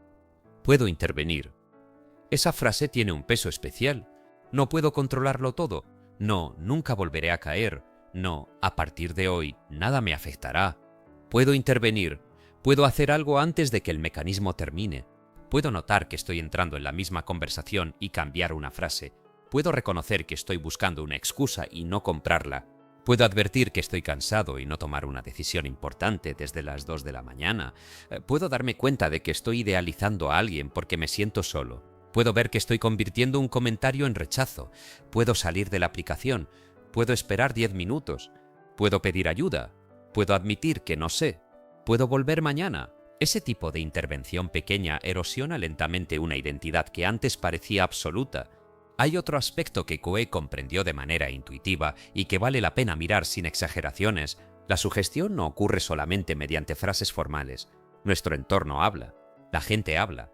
Puedo intervenir. Esa frase tiene un peso especial. No puedo controlarlo todo. No, nunca volveré a caer. No, a partir de hoy, nada me afectará. Puedo intervenir. Puedo hacer algo antes de que el mecanismo termine. Puedo notar que estoy entrando en la misma conversación y cambiar una frase. Puedo reconocer que estoy buscando una excusa y no comprarla. Puedo advertir que estoy cansado y no tomar una decisión importante desde las 2 de la mañana. Puedo darme cuenta de que estoy idealizando a alguien porque me siento solo. Puedo ver que estoy convirtiendo un comentario en rechazo. Puedo salir de la aplicación. Puedo esperar 10 minutos. Puedo pedir ayuda. Puedo admitir que no sé. Puedo volver mañana. Ese tipo de intervención pequeña erosiona lentamente una identidad que antes parecía absoluta. Hay otro aspecto que Coe comprendió de manera intuitiva y que vale la pena mirar sin exageraciones. La sugestión no ocurre solamente mediante frases formales. Nuestro entorno habla, la gente habla,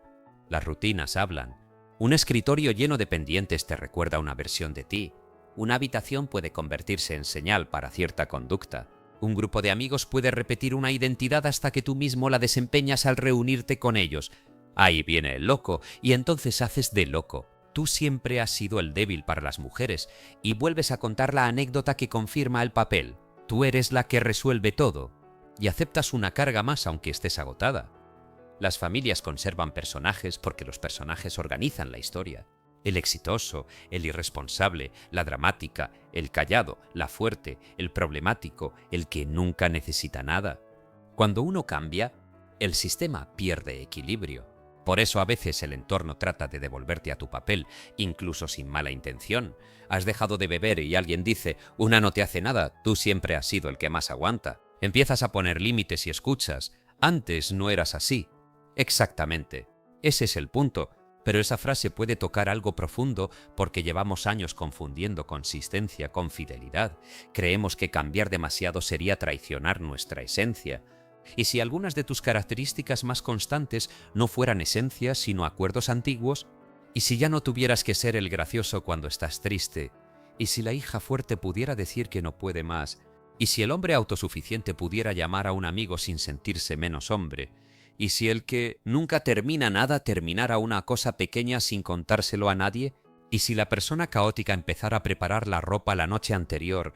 las rutinas hablan. Un escritorio lleno de pendientes te recuerda una versión de ti. Una habitación puede convertirse en señal para cierta conducta. Un grupo de amigos puede repetir una identidad hasta que tú mismo la desempeñas al reunirte con ellos. Ahí viene el loco, y entonces haces de loco. Tú siempre has sido el débil para las mujeres, y vuelves a contar la anécdota que confirma el papel. Tú eres la que resuelve todo, y aceptas una carga más aunque estés agotada. Las familias conservan personajes porque los personajes organizan la historia. El exitoso, el irresponsable, la dramática, el callado, la fuerte, el problemático, el que nunca necesita nada. Cuando uno cambia, el sistema pierde equilibrio. Por eso a veces el entorno trata de devolverte a tu papel, incluso sin mala intención. Has dejado de beber y alguien dice, una no te hace nada, tú siempre has sido el que más aguanta. Empiezas a poner límites y escuchas. Antes no eras así. Exactamente. Ese es el punto. Pero esa frase puede tocar algo profundo porque llevamos años confundiendo consistencia con fidelidad. Creemos que cambiar demasiado sería traicionar nuestra esencia. Y si algunas de tus características más constantes no fueran esencias sino acuerdos antiguos, y si ya no tuvieras que ser el gracioso cuando estás triste, y si la hija fuerte pudiera decir que no puede más, y si el hombre autosuficiente pudiera llamar a un amigo sin sentirse menos hombre, y si el que nunca termina nada terminara una cosa pequeña sin contárselo a nadie, y si la persona caótica empezara a preparar la ropa la noche anterior,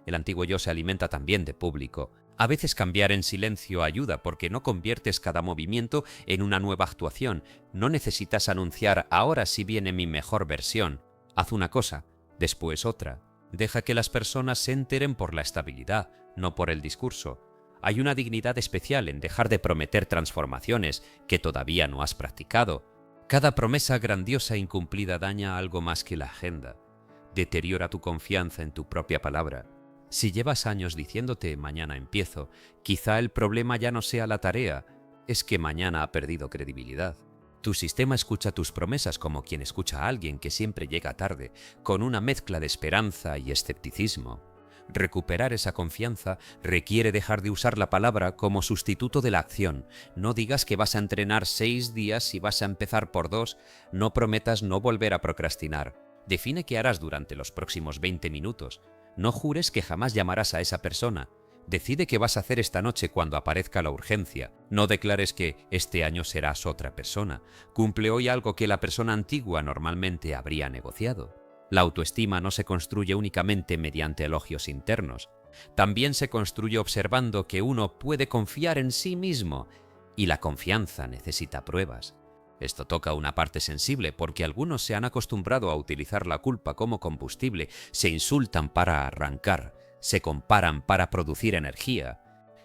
el antiguo yo se alimenta también de público. A veces cambiar en silencio ayuda porque no conviertes cada movimiento en una nueva actuación. No necesitas anunciar ahora sí viene mi mejor versión. Haz una cosa, después otra. Deja que las personas se enteren por la estabilidad, no por el discurso. Hay una dignidad especial en dejar de prometer transformaciones que todavía no has practicado. Cada promesa grandiosa incumplida daña algo más que la agenda. Deteriora tu confianza en tu propia palabra. Si llevas años diciéndote mañana empiezo, quizá el problema ya no sea la tarea, es que mañana ha perdido credibilidad. Tu sistema escucha tus promesas como quien escucha a alguien que siempre llega tarde, con una mezcla de esperanza y escepticismo. Recuperar esa confianza requiere dejar de usar la palabra como sustituto de la acción. No digas que vas a entrenar 6 días y vas a empezar por 2. No prometas no volver a procrastinar. Define qué harás durante los próximos 20 minutos. No jures que jamás llamarás a esa persona. Decide qué vas a hacer esta noche cuando aparezca la urgencia. No declares que este año serás otra persona. Cumple hoy algo que la persona antigua normalmente habría negociado. La autoestima no se construye únicamente mediante elogios internos. También se construye observando que uno puede confiar en sí mismo, y la confianza necesita pruebas. Esto toca una parte sensible porque algunos se han acostumbrado a utilizar la culpa como combustible, se insultan para arrancar, se comparan para producir energía.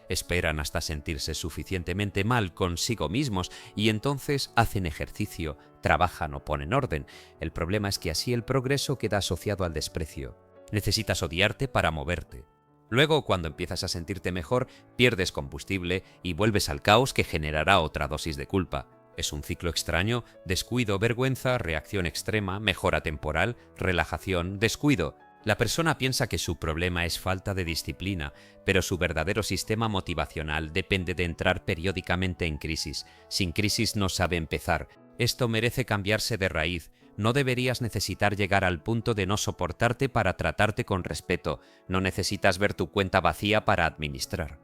Esperan hasta sentirse suficientemente mal consigo mismos y entonces hacen ejercicio, trabajan o ponen orden. El problema es que así el progreso queda asociado al desprecio. Necesitas odiarte para moverte. Luego, cuando empiezas a sentirte mejor, pierdes combustible y vuelves al caos que generará otra dosis de culpa. Es un ciclo extraño: descuido, vergüenza, reacción extrema, mejora temporal, relajación, descuido. La persona piensa que su problema es falta de disciplina, pero su verdadero sistema motivacional depende de entrar periódicamente en crisis. Sin crisis no sabe empezar. Esto merece cambiarse de raíz. No deberías necesitar llegar al punto de no soportarte para tratarte con respeto. No necesitas ver tu cuenta vacía para administrar.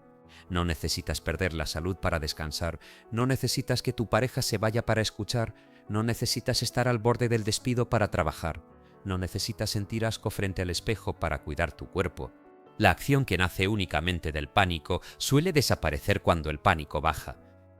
No necesitas perder la salud para descansar. No necesitas que tu pareja se vaya para escuchar. No necesitas estar al borde del despido para trabajar. No necesitas sentir asco frente al espejo para cuidar tu cuerpo. La acción que nace únicamente del pánico suele desaparecer cuando el pánico baja.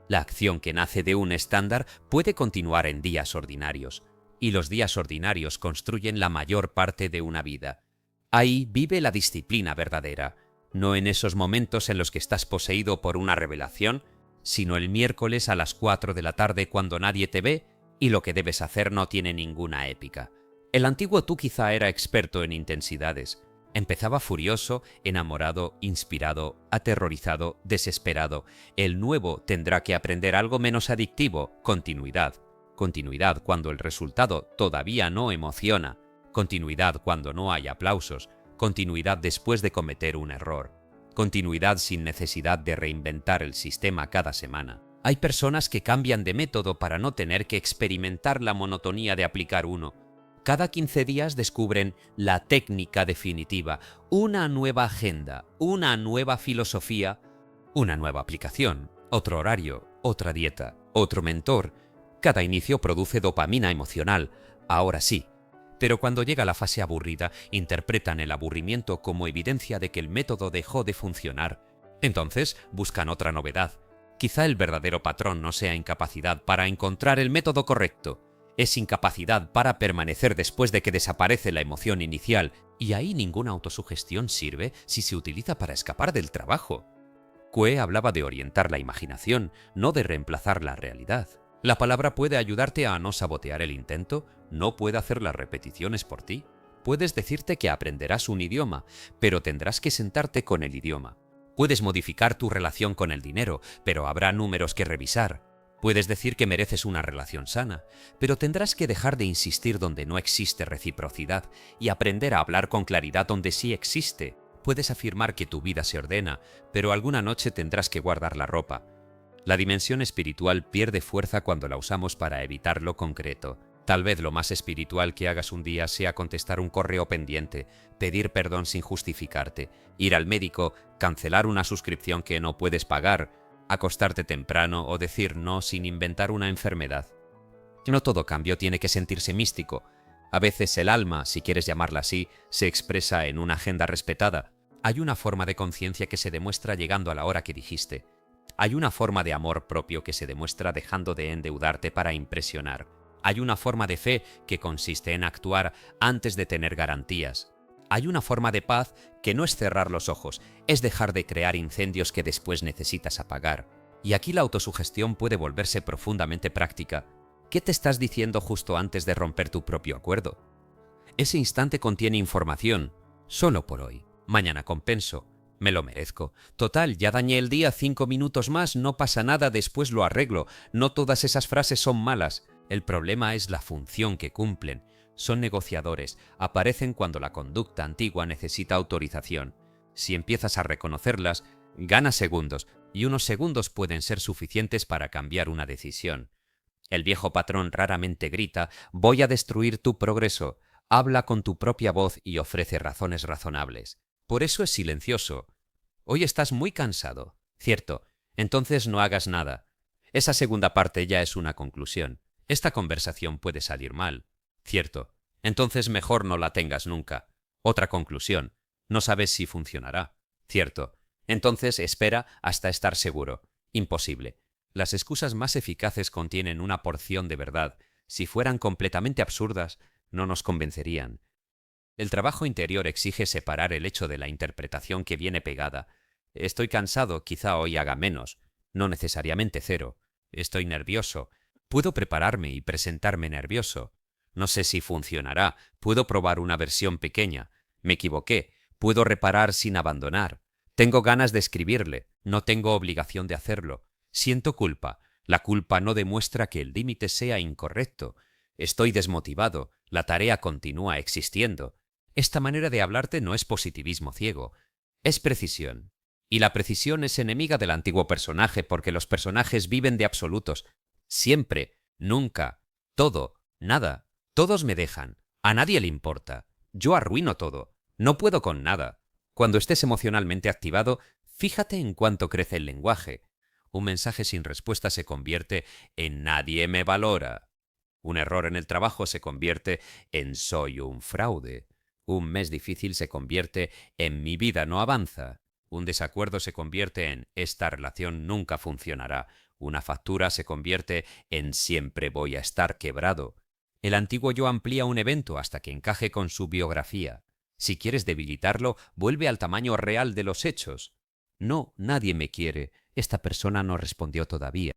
La acción que nace de un estándar puede continuar en días ordinarios, y los días ordinarios construyen la mayor parte de una vida. Ahí vive la disciplina verdadera, no en esos momentos en los que estás poseído por una revelación, sino el miércoles a las 4 de la tarde cuando nadie te ve y lo que debes hacer no tiene ninguna épica. El antiguo tú quizá era experto en intensidades. Empezaba furioso, enamorado, inspirado, aterrorizado, desesperado. El nuevo tendrá que aprender algo menos adictivo: continuidad. Continuidad cuando el resultado todavía no emociona. Continuidad cuando no hay aplausos. Continuidad después de cometer un error. Continuidad sin necesidad de reinventar el sistema cada semana. Hay personas que cambian de método para no tener que experimentar la monotonía de aplicar uno. Cada 15 días descubren la técnica definitiva, una nueva agenda, una nueva filosofía, una nueva aplicación, otro horario, otra dieta, otro mentor. Cada inicio produce dopamina emocional, ahora sí. Pero cuando llega la fase aburrida, interpretan el aburrimiento como evidencia de que el método dejó de funcionar. Entonces buscan otra novedad. Quizá el verdadero patrón no sea incapacidad para encontrar el método correcto. Es incapacidad para permanecer después de que desaparece la emoción inicial, y ahí ninguna autosugestión sirve si se utiliza para escapar del trabajo. Cue hablaba de orientar la imaginación, no de reemplazar la realidad. La palabra puede ayudarte a no sabotear el intento, no puede hacer las repeticiones por ti. Puedes decirte que aprenderás un idioma, pero tendrás que sentarte con el idioma. Puedes modificar tu relación con el dinero, pero habrá números que revisar. Puedes decir que mereces una relación sana, pero tendrás que dejar de insistir donde no existe reciprocidad y aprender a hablar con claridad donde sí existe. Puedes afirmar que tu vida se ordena, pero alguna noche tendrás que guardar la ropa. La dimensión espiritual pierde fuerza cuando la usamos para evitar lo concreto. Tal vez lo más espiritual que hagas un día sea contestar un correo pendiente, pedir perdón sin justificarte, ir al médico, cancelar una suscripción que no puedes pagar, acostarte temprano o decir no sin inventar una enfermedad. No todo cambio tiene que sentirse místico. A veces el alma, si quieres llamarla así, se expresa en una agenda respetada. Hay una forma de conciencia que se demuestra llegando a la hora que dijiste. Hay una forma de amor propio que se demuestra dejando de endeudarte para impresionar. Hay una forma de fe que consiste en actuar antes de tener garantías. Hay una forma de paz que no es cerrar los ojos, es dejar de crear incendios que después necesitas apagar. Y aquí la autosugestión puede volverse profundamente práctica. ¿Qué te estás diciendo justo antes de romper tu propio acuerdo? Ese instante contiene información. Solo por hoy. Mañana compenso. Me lo merezco. Total, ya dañé el día 5 minutos más, no pasa nada, después lo arreglo. No todas esas frases son malas. El problema es la función que cumplen. Son negociadores, aparecen cuando la conducta antigua necesita autorización. Si empiezas a reconocerlas, ganas segundos, y unos segundos pueden ser suficientes para cambiar una decisión. El viejo patrón raramente grita: voy a destruir tu progreso. Habla con tu propia voz y ofrece razones razonables. Por eso es silencioso. Hoy estás muy cansado. Cierto. Entonces no hagas nada. Esa segunda parte ya es una conclusión. Esta conversación puede salir mal. Cierto. Entonces mejor no la tengas nunca. Otra conclusión. No sabes si funcionará. Cierto. Entonces espera hasta estar seguro. Imposible. Las excusas más eficaces contienen una porción de verdad. Si fueran completamente absurdas, no nos convencerían. El trabajo interior exige separar el hecho de la interpretación que viene pegada. Estoy cansado, quizá hoy haga menos. No necesariamente cero. Estoy nervioso. Puedo prepararme y presentarme nervioso. No sé si funcionará. Puedo probar una versión pequeña. Me equivoqué. Puedo reparar sin abandonar. Tengo ganas de escribirle. No tengo obligación de hacerlo. Siento culpa. La culpa no demuestra que el límite sea incorrecto. Estoy desmotivado. La tarea continúa existiendo. Esta manera de hablarte no es positivismo ciego. Es precisión. Y la precisión es enemiga del antiguo personaje porque los personajes viven de absolutos. Siempre, nunca, todo, nada. Todos me dejan. A nadie le importa. Yo arruino todo. No puedo con nada. Cuando estés emocionalmente activado, fíjate en cuánto crece el lenguaje. Un mensaje sin respuesta se convierte en nadie me valora. Un error en el trabajo se convierte en soy un fraude. Un mes difícil se convierte en mi vida no avanza. Un desacuerdo se convierte en esta relación nunca funcionará. Una factura se convierte en siempre voy a estar quebrado. El antiguo yo amplía un evento hasta que encaje con su biografía. Si quieres debilitarlo, vuelve al tamaño real de los hechos. No, nadie me quiere. Esta persona no respondió todavía.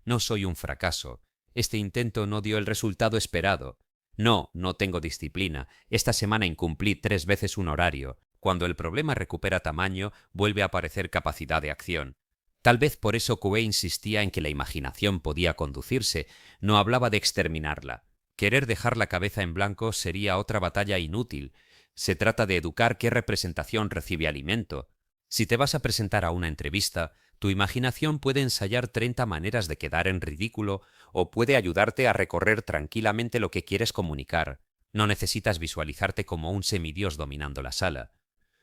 No soy un fracaso. Este intento no dio el resultado esperado. No, no tengo disciplina. Esta semana incumplí 3 veces un horario. Cuando el problema recupera tamaño, vuelve a aparecer capacidad de acción. Tal vez por eso Coué insistía en que la imaginación podía conducirse, no hablaba de exterminarla. Querer dejar la cabeza en blanco sería otra batalla inútil. Se trata de educar qué representación recibe alimento. Si te vas a presentar a una entrevista, tu imaginación puede ensayar 30 maneras de quedar en ridículo o puede ayudarte a recorrer tranquilamente lo que quieres comunicar. No necesitas visualizarte como un semidios dominando la sala.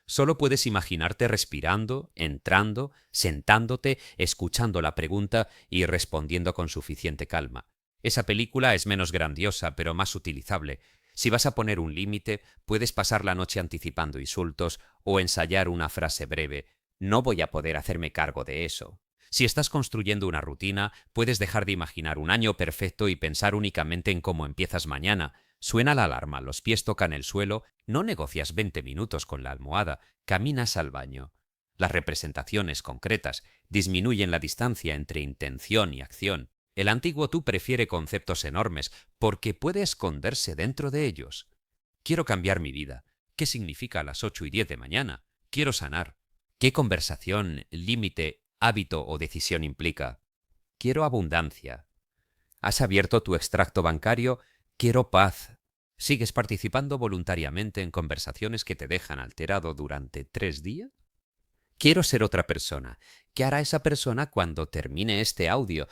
Solo puedes imaginarte respirando, entrando, sentándote, escuchando la pregunta y respondiendo con suficiente calma. Esa película es menos grandiosa, pero más utilizable. Si vas a poner un límite, puedes pasar la noche anticipando insultos o ensayar una frase breve. No voy a poder hacerme cargo de eso. Si estás construyendo una rutina, puedes dejar de imaginar un año perfecto y pensar únicamente en cómo empiezas mañana. Suena la alarma, los pies tocan el suelo, no negocias 20 minutos con la almohada, caminas al baño. Las representaciones concretas disminuyen la distancia entre intención y acción. El antiguo tú prefiere conceptos enormes porque puede esconderse dentro de ellos. Quiero cambiar mi vida. ¿Qué significa a las 8:10 de mañana? Quiero sanar. ¿Qué conversación, límite, hábito o decisión implica? Quiero abundancia. ¿Has abierto tu extracto bancario? Quiero paz. ¿Sigues participando voluntariamente en conversaciones que te dejan alterado durante 3 días? Quiero ser otra persona. ¿Qué hará esa persona cuando termine este audio?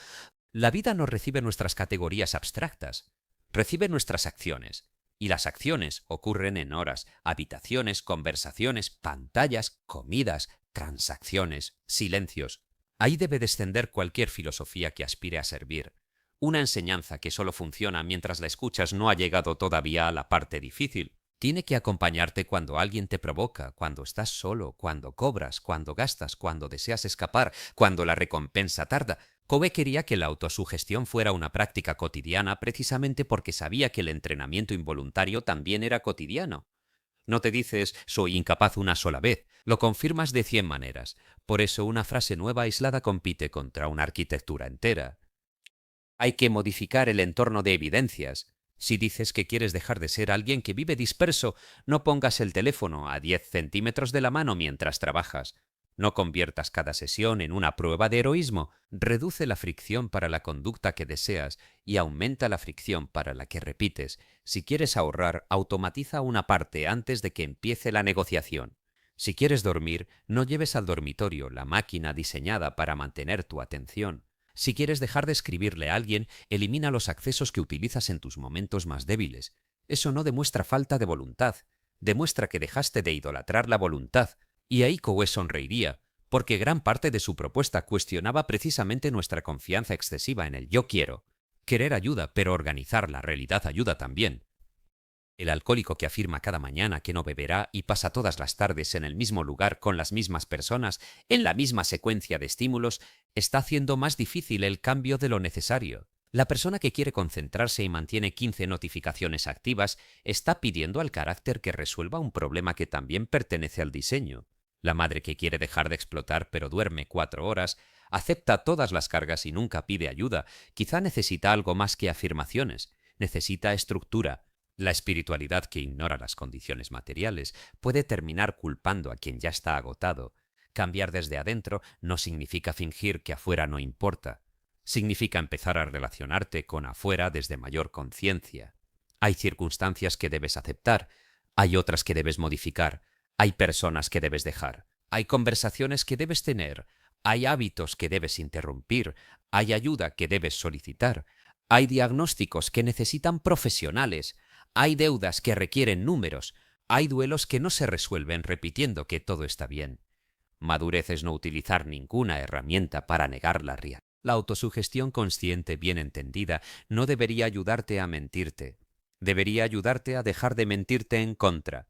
La vida no recibe nuestras categorías abstractas, recibe nuestras acciones. Y las acciones ocurren en horas, habitaciones, conversaciones, pantallas, comidas, transacciones, silencios. Ahí debe descender cualquier filosofía que aspire a servir. Una enseñanza que solo funciona mientras la escuchas no ha llegado todavía a la parte difícil. Tiene que acompañarte cuando alguien te provoca, cuando estás solo, cuando cobras, cuando gastas, cuando deseas escapar, cuando la recompensa tarda. Covey quería que la autosugestión fuera una práctica cotidiana precisamente porque sabía que el entrenamiento involuntario también era cotidiano. No te dices soy incapaz una sola vez, lo confirmas de 100 maneras. Por eso una frase nueva aislada compite contra una arquitectura entera. Hay que modificar el entorno de evidencias. Si dices que quieres dejar de ser alguien que vive disperso, no pongas el teléfono a 10 centímetros de la mano mientras trabajas. No conviertas cada sesión en una prueba de heroísmo. Reduce la fricción para la conducta que deseas y aumenta la fricción para la que repites. Si quieres ahorrar, automatiza una parte antes de que empiece la negociación. Si quieres dormir, no lleves al dormitorio la máquina diseñada para mantener tu atención. Si quieres dejar de escribirle a alguien, elimina los accesos que utilizas en tus momentos más débiles. Eso no demuestra falta de voluntad, demuestra que dejaste de idolatrar la voluntad. Y ahí Coe sonreiría, porque gran parte de su propuesta cuestionaba precisamente nuestra confianza excesiva en el yo quiero. Querer ayuda, pero organizar la realidad ayuda también. El alcohólico que afirma cada mañana que no beberá y pasa todas las tardes en el mismo lugar con las mismas personas, en la misma secuencia de estímulos, está haciendo más difícil el cambio de lo necesario. La persona que quiere concentrarse y mantiene 15 notificaciones activas está pidiendo al carácter que resuelva un problema que también pertenece al diseño. La madre que quiere dejar de explotar pero duerme 4 horas, acepta todas las cargas y nunca pide ayuda. Quizá necesita algo más que afirmaciones, necesita estructura. La espiritualidad que ignora las condiciones materiales puede terminar culpando a quien ya está agotado. Cambiar desde adentro no significa fingir que afuera no importa. Significa empezar a relacionarte con afuera desde mayor conciencia. Hay circunstancias que debes aceptar, hay otras que debes modificar, hay personas que debes dejar, hay conversaciones que debes tener, hay hábitos que debes interrumpir, hay ayuda que debes solicitar, hay diagnósticos que necesitan profesionales, hay deudas que requieren números, hay duelos que no se resuelven repitiendo que todo está bien. Madurez es no utilizar ninguna herramienta para negar la realidad. La autosugestión consciente bien entendida no debería ayudarte a mentirte. Debería ayudarte a dejar de mentirte en contra.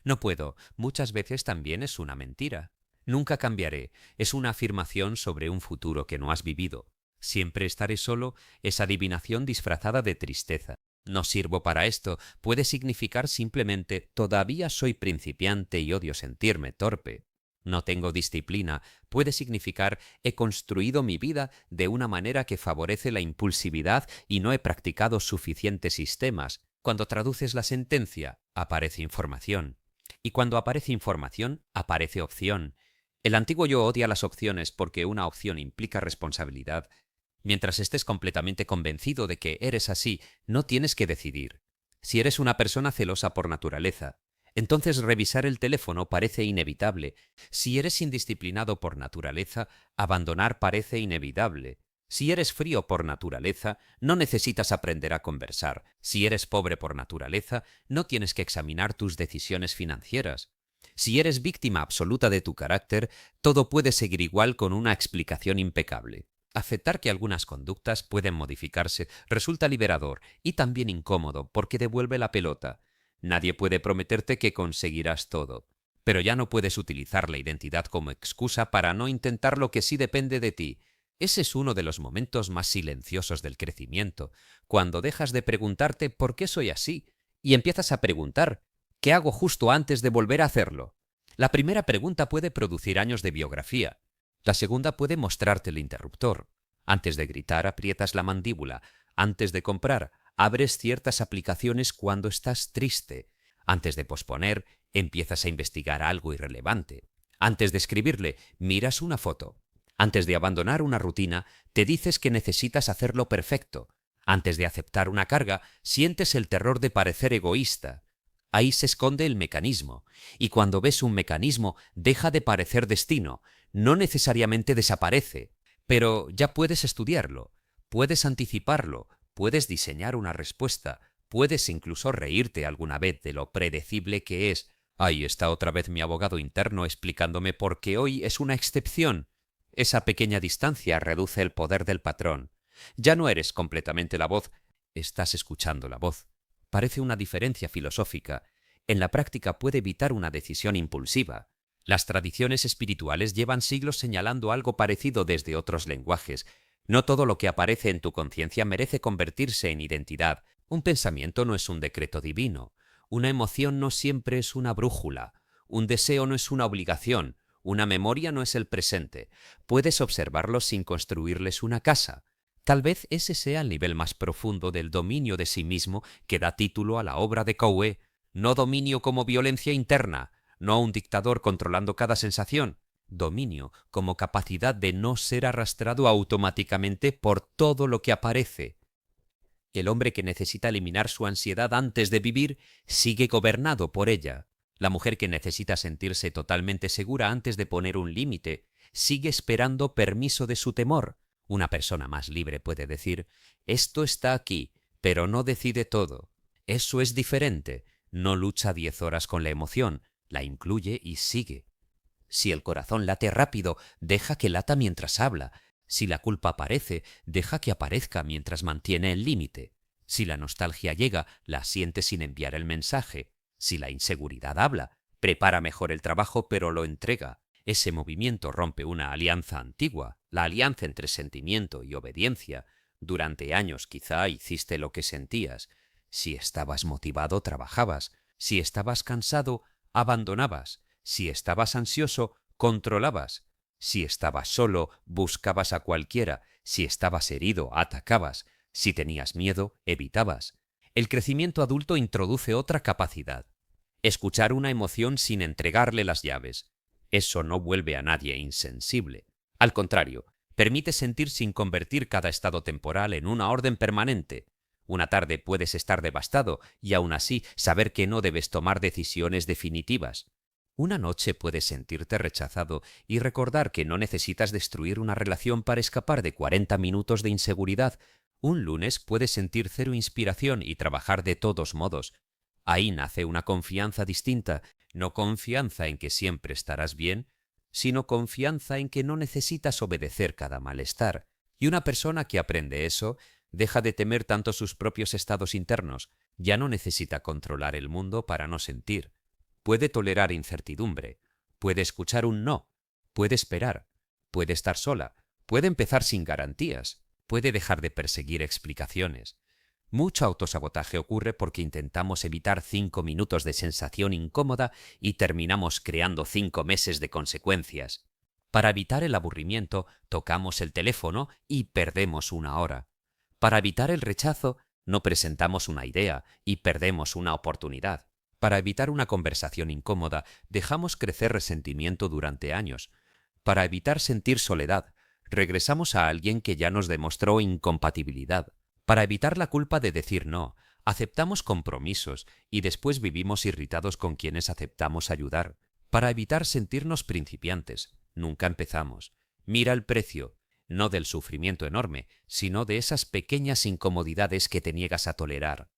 No puedo, muchas veces también es una mentira. Nunca cambiaré, es una afirmación sobre un futuro que no has vivido. Siempre estaré solo, es adivinación disfrazada de tristeza. No sirvo para esto, puede significar simplemente todavía soy principiante y odio sentirme torpe. No tengo disciplina, puede significar he construido mi vida de una manera que favorece la impulsividad y no he practicado suficientes sistemas. Cuando traduces la sentencia, aparece información. Y cuando aparece información, aparece opción. El antiguo yo odia las opciones porque una opción implica responsabilidad. Mientras estés completamente convencido de que eres así, no tienes que decidir. Si eres una persona celosa por naturaleza, entonces revisar el teléfono parece inevitable. Si eres indisciplinado por naturaleza, abandonar parece inevitable. Si eres frío por naturaleza, no necesitas aprender a conversar. Si eres pobre por naturaleza, no tienes que examinar tus decisiones financieras. Si eres víctima absoluta de tu carácter, todo puede seguir igual con una explicación impecable. Aceptar que algunas conductas pueden modificarse resulta liberador y también incómodo porque devuelve la pelota. Nadie puede prometerte que conseguirás todo, pero ya no puedes utilizar la identidad como excusa para no intentar lo que sí depende de ti. Ese es uno de los momentos más silenciosos del crecimiento, cuando dejas de preguntarte ¿por qué soy así? Y empiezas a preguntar ¿qué hago justo antes de volver a hacerlo? La primera pregunta puede producir años de biografía. La segunda puede mostrarte el interruptor. Antes de gritar, aprietas la mandíbula. Antes de comprar, abres ciertas aplicaciones cuando estás triste. Antes de posponer, empiezas a investigar algo irrelevante. Antes de escribirle, miras una foto. Antes de abandonar una rutina, te dices que necesitas hacerlo perfecto. Antes de aceptar una carga, sientes el terror de parecer egoísta. Ahí se esconde el mecanismo, y cuando ves un mecanismo, deja de parecer destino. No necesariamente desaparece, pero ya puedes estudiarlo, puedes anticiparlo, puedes diseñar una respuesta, puedes incluso reírte alguna vez de lo predecible que es. Ahí está otra vez mi abogado interno explicándome por qué hoy es una excepción. Esa pequeña distancia reduce el poder del patrón. Ya no eres completamente la voz, estás escuchando la voz. Parece una diferencia filosófica. En la práctica puede evitar una decisión impulsiva. Las tradiciones espirituales llevan siglos señalando algo parecido desde otros lenguajes. No todo lo que aparece en tu conciencia merece convertirse en identidad. Un pensamiento no es un decreto divino. Una emoción no siempre es una brújula. Un deseo no es una obligación. Una memoria no es el presente. Puedes observarlos sin construirles una casa. Tal vez ese sea el nivel más profundo del dominio de sí mismo que da título a la obra de Coe. No dominio como violencia interna, no un dictador controlando cada sensación. Dominio como capacidad de no ser arrastrado automáticamente por todo lo que aparece. El hombre que necesita eliminar su ansiedad antes de vivir sigue gobernado por ella. La mujer que necesita sentirse totalmente segura antes de poner un límite sigue esperando permiso de su temor. Una persona más libre puede decir: esto está aquí, pero no decide todo. Eso es diferente. No lucha 10 horas con la emoción, la incluye y sigue. Si el corazón late rápido, deja que lata mientras habla. Si la culpa aparece, deja que aparezca mientras mantiene el límite. Si la nostalgia llega, la siente sin enviar el mensaje. Si la inseguridad habla, prepara mejor el trabajo pero lo entrega. Ese movimiento rompe una alianza antigua, la alianza entre sentimiento y obediencia. Durante años quizá hiciste lo que sentías. Si estabas motivado, trabajabas. Si estabas cansado, abandonabas. Si estabas ansioso, controlabas. Si estabas solo, buscabas a cualquiera. Si estabas herido, atacabas. Si tenías miedo, evitabas. El crecimiento adulto introduce otra capacidad: escuchar una emoción sin entregarle las llaves. Eso no vuelve a nadie insensible. Al contrario, permite sentir sin convertir cada estado temporal en una orden permanente. Una tarde puedes estar devastado y aún así saber que no debes tomar decisiones definitivas. Una noche puedes sentirte rechazado y recordar que no necesitas destruir una relación para escapar de 40 minutos de inseguridad. Un lunes puedes sentir cero inspiración y trabajar de todos modos. Ahí nace una confianza distinta, no confianza en que siempre estarás bien, sino confianza en que no necesitas obedecer cada malestar. Y una persona que aprende eso deja de temer tanto sus propios estados internos, ya no necesita controlar el mundo para no sentir. Puede tolerar incertidumbre, puede escuchar un no, puede esperar, puede estar sola, puede empezar sin garantías, puede dejar de perseguir explicaciones. Mucho autosabotaje ocurre porque intentamos evitar 5 minutos de sensación incómoda y terminamos creando 5 meses de consecuencias. Para evitar el aburrimiento, tocamos el teléfono y perdemos 1 hora. Para evitar el rechazo, no presentamos una idea y perdemos una oportunidad. Para evitar una conversación incómoda, dejamos crecer resentimiento durante años. Para evitar sentir soledad, regresamos a alguien que ya nos demostró incompatibilidad. Para evitar la culpa de decir no, aceptamos compromisos y después vivimos irritados con quienes aceptamos ayudar. Para evitar sentirnos principiantes, nunca empezamos. Mira el precio, no del sufrimiento enorme, sino de esas pequeñas incomodidades que te niegas a tolerar.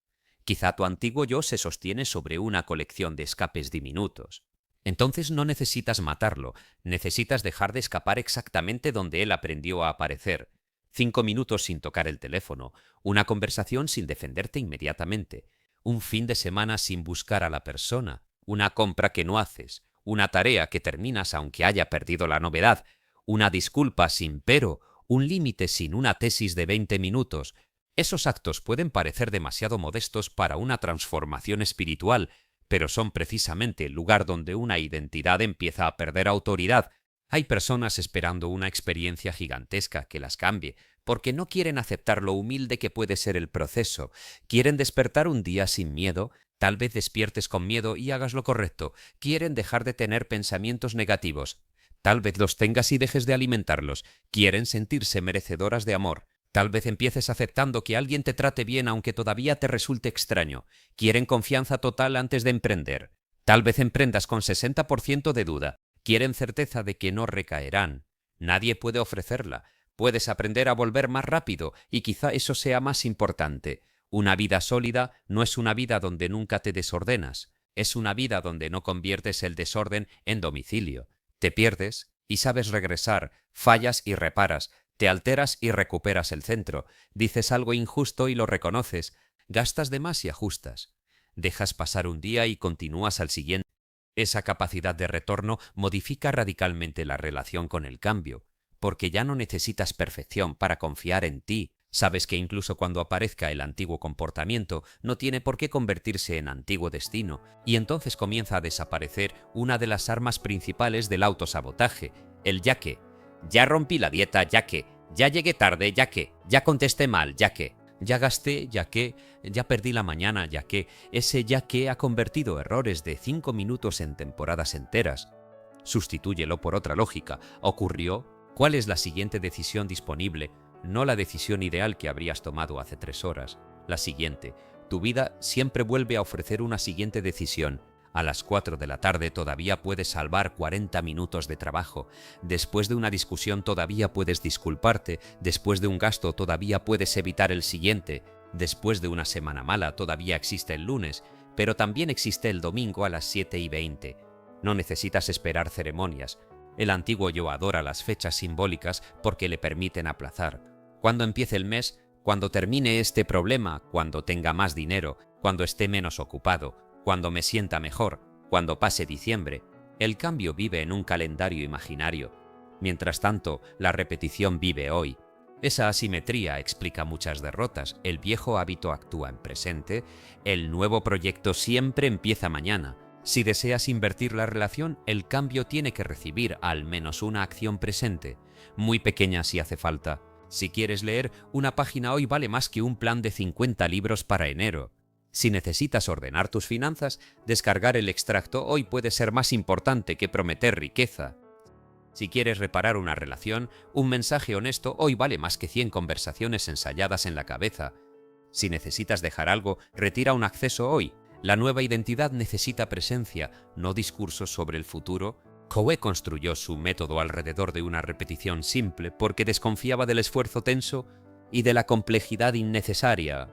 Quizá tu antiguo yo se sostiene sobre una colección de escapes diminutos. Entonces no necesitas matarlo, necesitas dejar de escapar exactamente donde él aprendió a aparecer. 5 minutos sin tocar el teléfono, una conversación sin defenderte inmediatamente, un fin de semana sin buscar a la persona, una compra que no haces, una tarea que terminas aunque haya perdido la novedad, una disculpa sin pero, un límite sin una tesis de 20 minutos. Esos actos pueden parecer demasiado modestos para una transformación espiritual, pero son precisamente el lugar donde una identidad empieza a perder autoridad. Hay personas esperando una experiencia gigantesca que las cambie, porque no quieren aceptar lo humilde que puede ser el proceso. Quieren despertar un día sin miedo, tal vez despiertes con miedo y hagas lo correcto. Quieren dejar de tener pensamientos negativos. Tal vez los tengas y dejes de alimentarlos. Quieren sentirse merecedoras de amor. Tal vez empieces aceptando que alguien te trate bien aunque todavía te resulte extraño. Quieren confianza total antes de emprender. Tal vez emprendas con 60% de duda. Quieren certeza de que no recaerán. Nadie puede ofrecerla. Puedes aprender a volver más rápido y quizá eso sea más importante. Una vida sólida no es una vida donde nunca te desordenas. Es una vida donde no conviertes el desorden en domicilio. Te pierdes y sabes regresar, fallas y reparas, te alteras y recuperas el centro, dices algo injusto y lo reconoces, gastas de más y ajustas. Dejas pasar un día y continúas al siguiente. Esa capacidad de retorno modifica radicalmente la relación con el cambio, porque ya no necesitas perfección para confiar en ti. Sabes que incluso cuando aparezca el antiguo comportamiento, no tiene por qué convertirse en antiguo destino, y entonces comienza a desaparecer una de las armas principales del autosabotaje, el ya que. Ya rompí la dieta, ya que. Ya llegué tarde, ya que. Ya contesté mal, ya que. Ya gasté, ya que. Ya perdí la mañana, ya que. Ese ya que ha convertido errores de 5 minutos en temporadas enteras. Sustitúyelo por otra lógica. Ocurrió. ¿Cuál es la siguiente decisión disponible? No la decisión ideal que habrías tomado hace 3 horas. La siguiente. Tu vida siempre vuelve a ofrecer una siguiente decisión. A las 4 de la tarde todavía puedes salvar 40 minutos de trabajo. Después de una discusión todavía puedes disculparte. Después de un gasto todavía puedes evitar el siguiente. Después de una semana mala todavía existe el lunes, pero también existe el domingo a las 7:20. No necesitas esperar ceremonias. El antiguo yo adora las fechas simbólicas porque le permiten aplazar. Cuando empiece el mes, cuando termine este problema, cuando tenga más dinero, cuando esté menos ocupado, cuando me sienta mejor, cuando pase diciembre, el cambio vive en un calendario imaginario. Mientras tanto, la repetición vive hoy. Esa asimetría explica muchas derrotas. El viejo hábito actúa en presente, el nuevo proyecto siempre empieza mañana. Si deseas invertir la relación, el cambio tiene que recibir al menos una acción presente, muy pequeña si hace falta. Si quieres leer, una página hoy vale más que un plan de 50 libros para enero. Si necesitas ordenar tus finanzas, descargar el extracto hoy puede ser más importante que prometer riqueza. Si quieres reparar una relación, un mensaje honesto hoy vale más que 100 conversaciones ensayadas en la cabeza. Si necesitas dejar algo, retira un acceso hoy. La nueva identidad necesita presencia, no discursos sobre el futuro. Coe construyó su método alrededor de una repetición simple porque desconfiaba del esfuerzo tenso y de la complejidad innecesaria.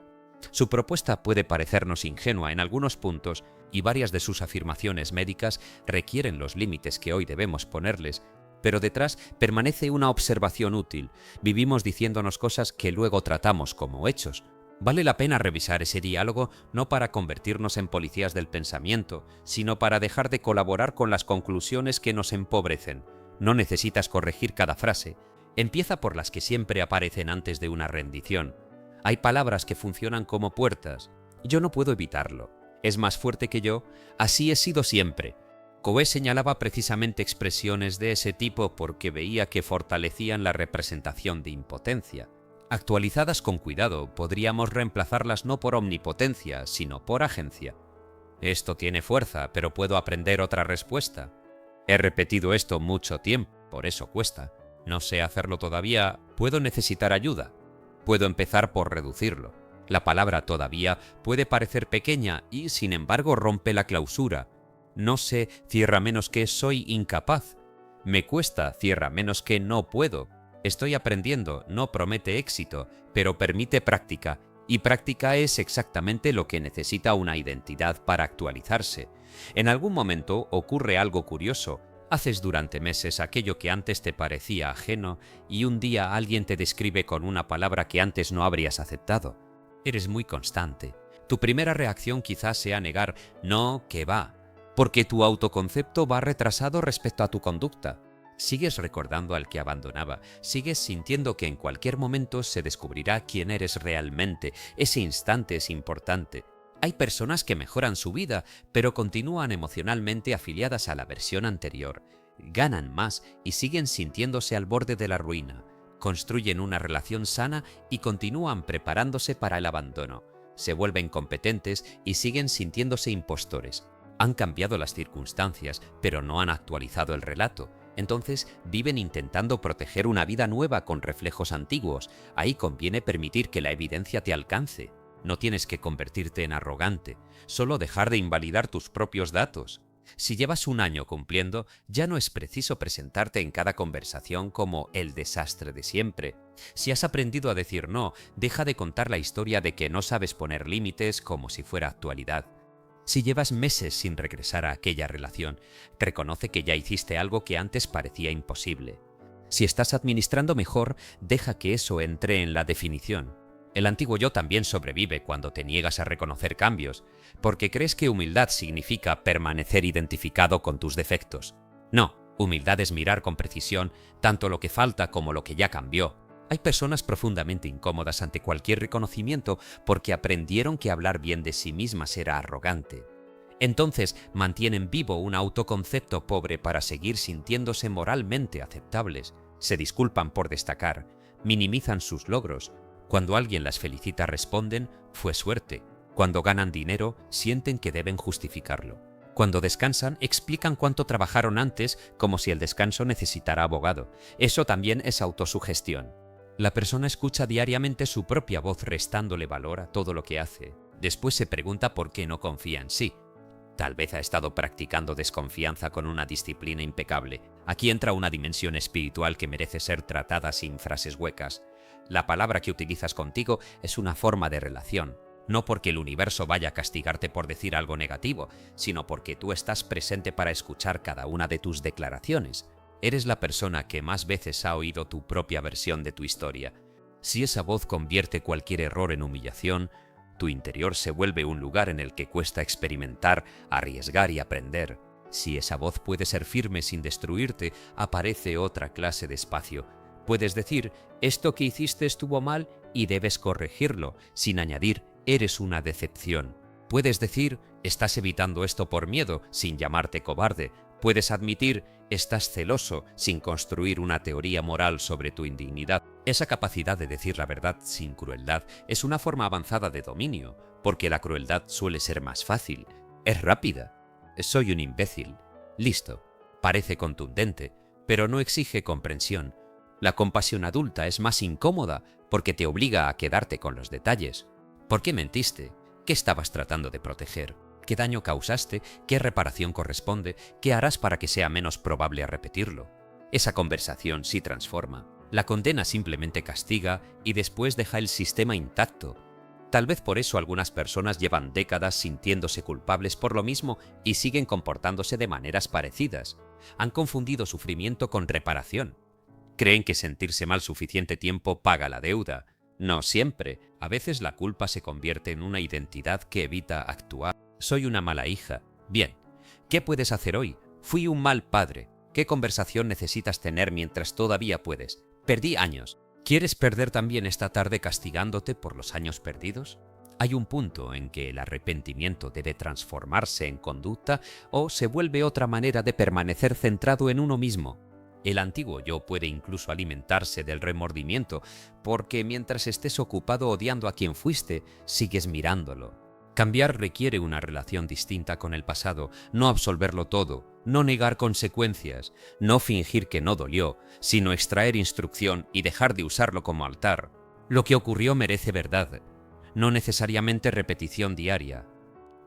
Su propuesta puede parecernos ingenua en algunos puntos y varias de sus afirmaciones médicas requieren los límites que hoy debemos ponerles, pero detrás permanece una observación útil. Vivimos diciéndonos cosas que luego tratamos como hechos. Vale la pena revisar ese diálogo no para convertirnos en policías del pensamiento, sino para dejar de colaborar con las conclusiones que nos empobrecen. No necesitas corregir cada frase. Empieza por las que siempre aparecen antes de una rendición. Hay palabras que funcionan como puertas. Yo no puedo evitarlo. Es más fuerte que yo. Así he sido siempre. Coe señalaba precisamente expresiones de ese tipo porque veía que fortalecían la representación de impotencia. Actualizadas con cuidado, podríamos reemplazarlas no por omnipotencia, sino por agencia. Esto tiene fuerza, pero puedo aprender otra respuesta. He repetido esto mucho tiempo, por eso cuesta. No sé hacerlo todavía, puedo necesitar ayuda. Puedo empezar por reducirlo. La palabra todavía puede parecer pequeña y, sin embargo, rompe la clausura. No sé cierra menos que soy incapaz. Me cuesta cierra menos que no puedo. Estoy aprendiendo, no promete éxito, pero permite práctica, y práctica es exactamente lo que necesita una identidad para actualizarse. En algún momento ocurre algo curioso. Haces durante meses aquello que antes te parecía ajeno y un día alguien te describe con una palabra que antes no habrías aceptado. Eres muy constante. Tu primera reacción quizás sea negar, no, que va, porque tu autoconcepto va retrasado respecto a tu conducta. Sigues recordando al que abandonaba, sigues sintiendo que en cualquier momento se descubrirá quién eres realmente. Ese instante es importante. Hay personas que mejoran su vida, pero continúan emocionalmente afiliadas a la versión anterior. Ganan más y siguen sintiéndose al borde de la ruina. Construyen una relación sana y continúan preparándose para el abandono. Se vuelven competentes y siguen sintiéndose impostores. Han cambiado las circunstancias, pero no han actualizado el relato. Entonces viven intentando proteger una vida nueva con reflejos antiguos. Ahí conviene permitir que la evidencia te alcance. No tienes que convertirte en arrogante, solo dejar de invalidar tus propios datos. Si llevas un año cumpliendo, ya no es preciso presentarte en cada conversación como el desastre de siempre. Si has aprendido a decir no, deja de contar la historia de que no sabes poner límites como si fuera actualidad. Si llevas meses sin regresar a aquella relación, reconoce que ya hiciste algo que antes parecía imposible. Si estás administrando mejor, deja que eso entre en la definición. El antiguo yo también sobrevive cuando te niegas a reconocer cambios, porque crees que humildad significa permanecer identificado con tus defectos. No, humildad es mirar con precisión tanto lo que falta como lo que ya cambió. Hay personas profundamente incómodas ante cualquier reconocimiento porque aprendieron que hablar bien de sí mismas era arrogante. Entonces mantienen vivo un autoconcepto pobre para seguir sintiéndose moralmente aceptables. Se disculpan por destacar, minimizan sus logros. Cuando alguien las felicita responden, fue suerte. Cuando ganan dinero, sienten que deben justificarlo. Cuando descansan, explican cuánto trabajaron antes como si el descanso necesitara abogado. Eso también es autosugestión. La persona escucha diariamente su propia voz restándole valor a todo lo que hace. Después se pregunta por qué no confía en sí. Tal vez ha estado practicando desconfianza con una disciplina impecable. Aquí entra una dimensión espiritual que merece ser tratada sin frases huecas. La palabra que utilizas contigo es una forma de relación, no porque el universo vaya a castigarte por decir algo negativo, sino porque tú estás presente para escuchar cada una de tus declaraciones. Eres la persona que más veces ha oído tu propia versión de tu historia. Si esa voz convierte cualquier error en humillación, tu interior se vuelve un lugar en el que cuesta experimentar, arriesgar y aprender. Si esa voz puede ser firme sin destruirte, aparece otra clase de espacio. Puedes decir, esto que hiciste estuvo mal y debes corregirlo, sin añadir, eres una decepción. Puedes decir, estás evitando esto por miedo, sin llamarte cobarde. Puedes admitir, estás celoso, sin construir una teoría moral sobre tu indignidad. Esa capacidad de decir la verdad sin crueldad es una forma avanzada de dominio, porque la crueldad suele ser más fácil. Es rápida. Soy un imbécil. Listo. Parece contundente, pero no exige comprensión. La compasión adulta es más incómoda porque te obliga a quedarte con los detalles. ¿Por qué mentiste? ¿Qué estabas tratando de proteger? ¿Qué daño causaste? ¿Qué reparación corresponde? ¿Qué harás para que sea menos probable a repetirlo? Esa conversación sí transforma. La condena simplemente castiga y después deja el sistema intacto. Tal vez por eso algunas personas llevan décadas sintiéndose culpables por lo mismo y siguen comportándose de maneras parecidas. Han confundido sufrimiento con reparación. Creen que sentirse mal suficiente tiempo paga la deuda. No siempre. A veces la culpa se convierte en una identidad que evita actuar. Soy una mala hija. Bien. ¿Qué puedes hacer hoy? Fui un mal padre. ¿Qué conversación necesitas tener mientras todavía puedes? Perdí años. ¿Quieres perder también esta tarde castigándote por los años perdidos? Hay un punto en que el arrepentimiento debe transformarse en conducta o se vuelve otra manera de permanecer centrado en uno mismo. El antiguo yo puede incluso alimentarse del remordimiento, porque mientras estés ocupado odiando a quien fuiste, sigues mirándolo. Cambiar requiere una relación distinta con el pasado, no absolverlo todo, no negar consecuencias, no fingir que no dolió, sino extraer instrucción y dejar de usarlo como altar. Lo que ocurrió merece verdad, no necesariamente repetición diaria.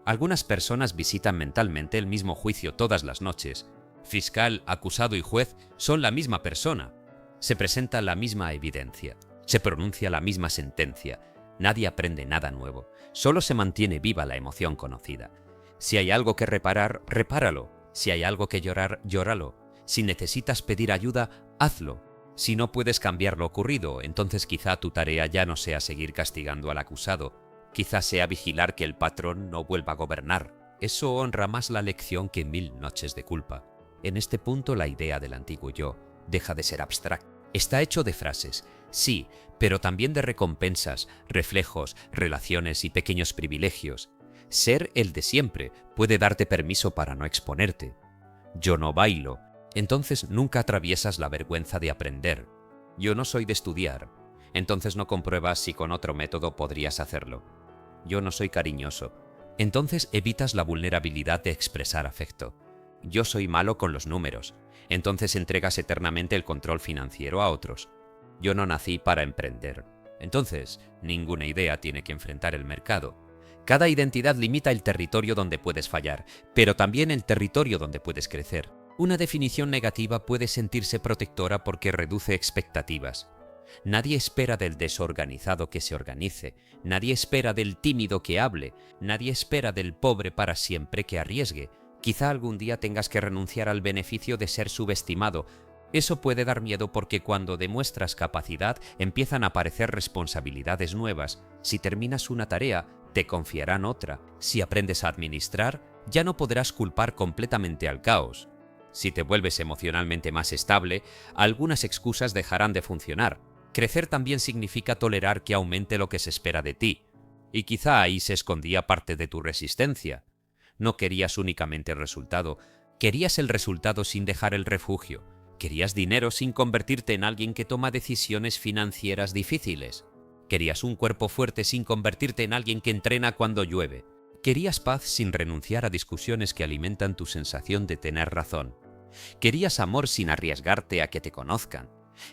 Algunas personas visitan mentalmente el mismo juicio todas las noches. Fiscal, acusado y juez son la misma persona. Se presenta la misma evidencia, se pronuncia la misma sentencia. Nadie aprende nada nuevo, solo se mantiene viva la emoción conocida. Si hay algo que reparar, repáralo. Si hay algo que llorar, llóralo. Si necesitas pedir ayuda, hazlo. Si no puedes cambiar lo ocurrido, entonces quizá tu tarea ya no sea seguir castigando al acusado. Quizá sea vigilar que el patrón no vuelva a gobernar. Eso honra más la lección que 1000 noches de culpa. En este punto la idea del antiguo yo deja de ser abstracta. Está hecho de frases, sí, pero también de recompensas, reflejos, relaciones y pequeños privilegios. Ser el de siempre puede darte permiso para no exponerte. Yo no bailo, entonces nunca atraviesas la vergüenza de aprender. Yo no soy de estudiar, entonces no compruebas si con otro método podrías hacerlo. Yo no soy cariñoso, entonces evitas la vulnerabilidad de expresar afecto. Yo soy malo con los números, entonces entregas eternamente el control financiero a otros. Yo no nací para emprender, entonces ninguna idea tiene que enfrentar el mercado. Cada identidad limita el territorio donde puedes fallar, pero también el territorio donde puedes crecer. Una definición negativa puede sentirse protectora porque reduce expectativas. Nadie espera del desorganizado que se organice, nadie espera del tímido que hable, nadie espera del pobre para siempre que arriesgue. Quizá algún día tengas que renunciar al beneficio de ser subestimado. Eso puede dar miedo porque cuando demuestras capacidad empiezan a aparecer responsabilidades nuevas. Si terminas una tarea, te confiarán otra. Si aprendes a administrar, ya no podrás culpar completamente al caos. Si te vuelves emocionalmente más estable, algunas excusas dejarán de funcionar. Crecer también significa tolerar que aumente lo que se espera de ti. Y quizá ahí se escondía parte de tu resistencia. No querías únicamente el resultado, querías el resultado sin dejar el refugio. Querías dinero sin convertirte en alguien que toma decisiones financieras difíciles. Querías un cuerpo fuerte sin convertirte en alguien que entrena cuando llueve. Querías paz sin renunciar a discusiones que alimentan tu sensación de tener razón. Querías amor sin arriesgarte a que te conozcan.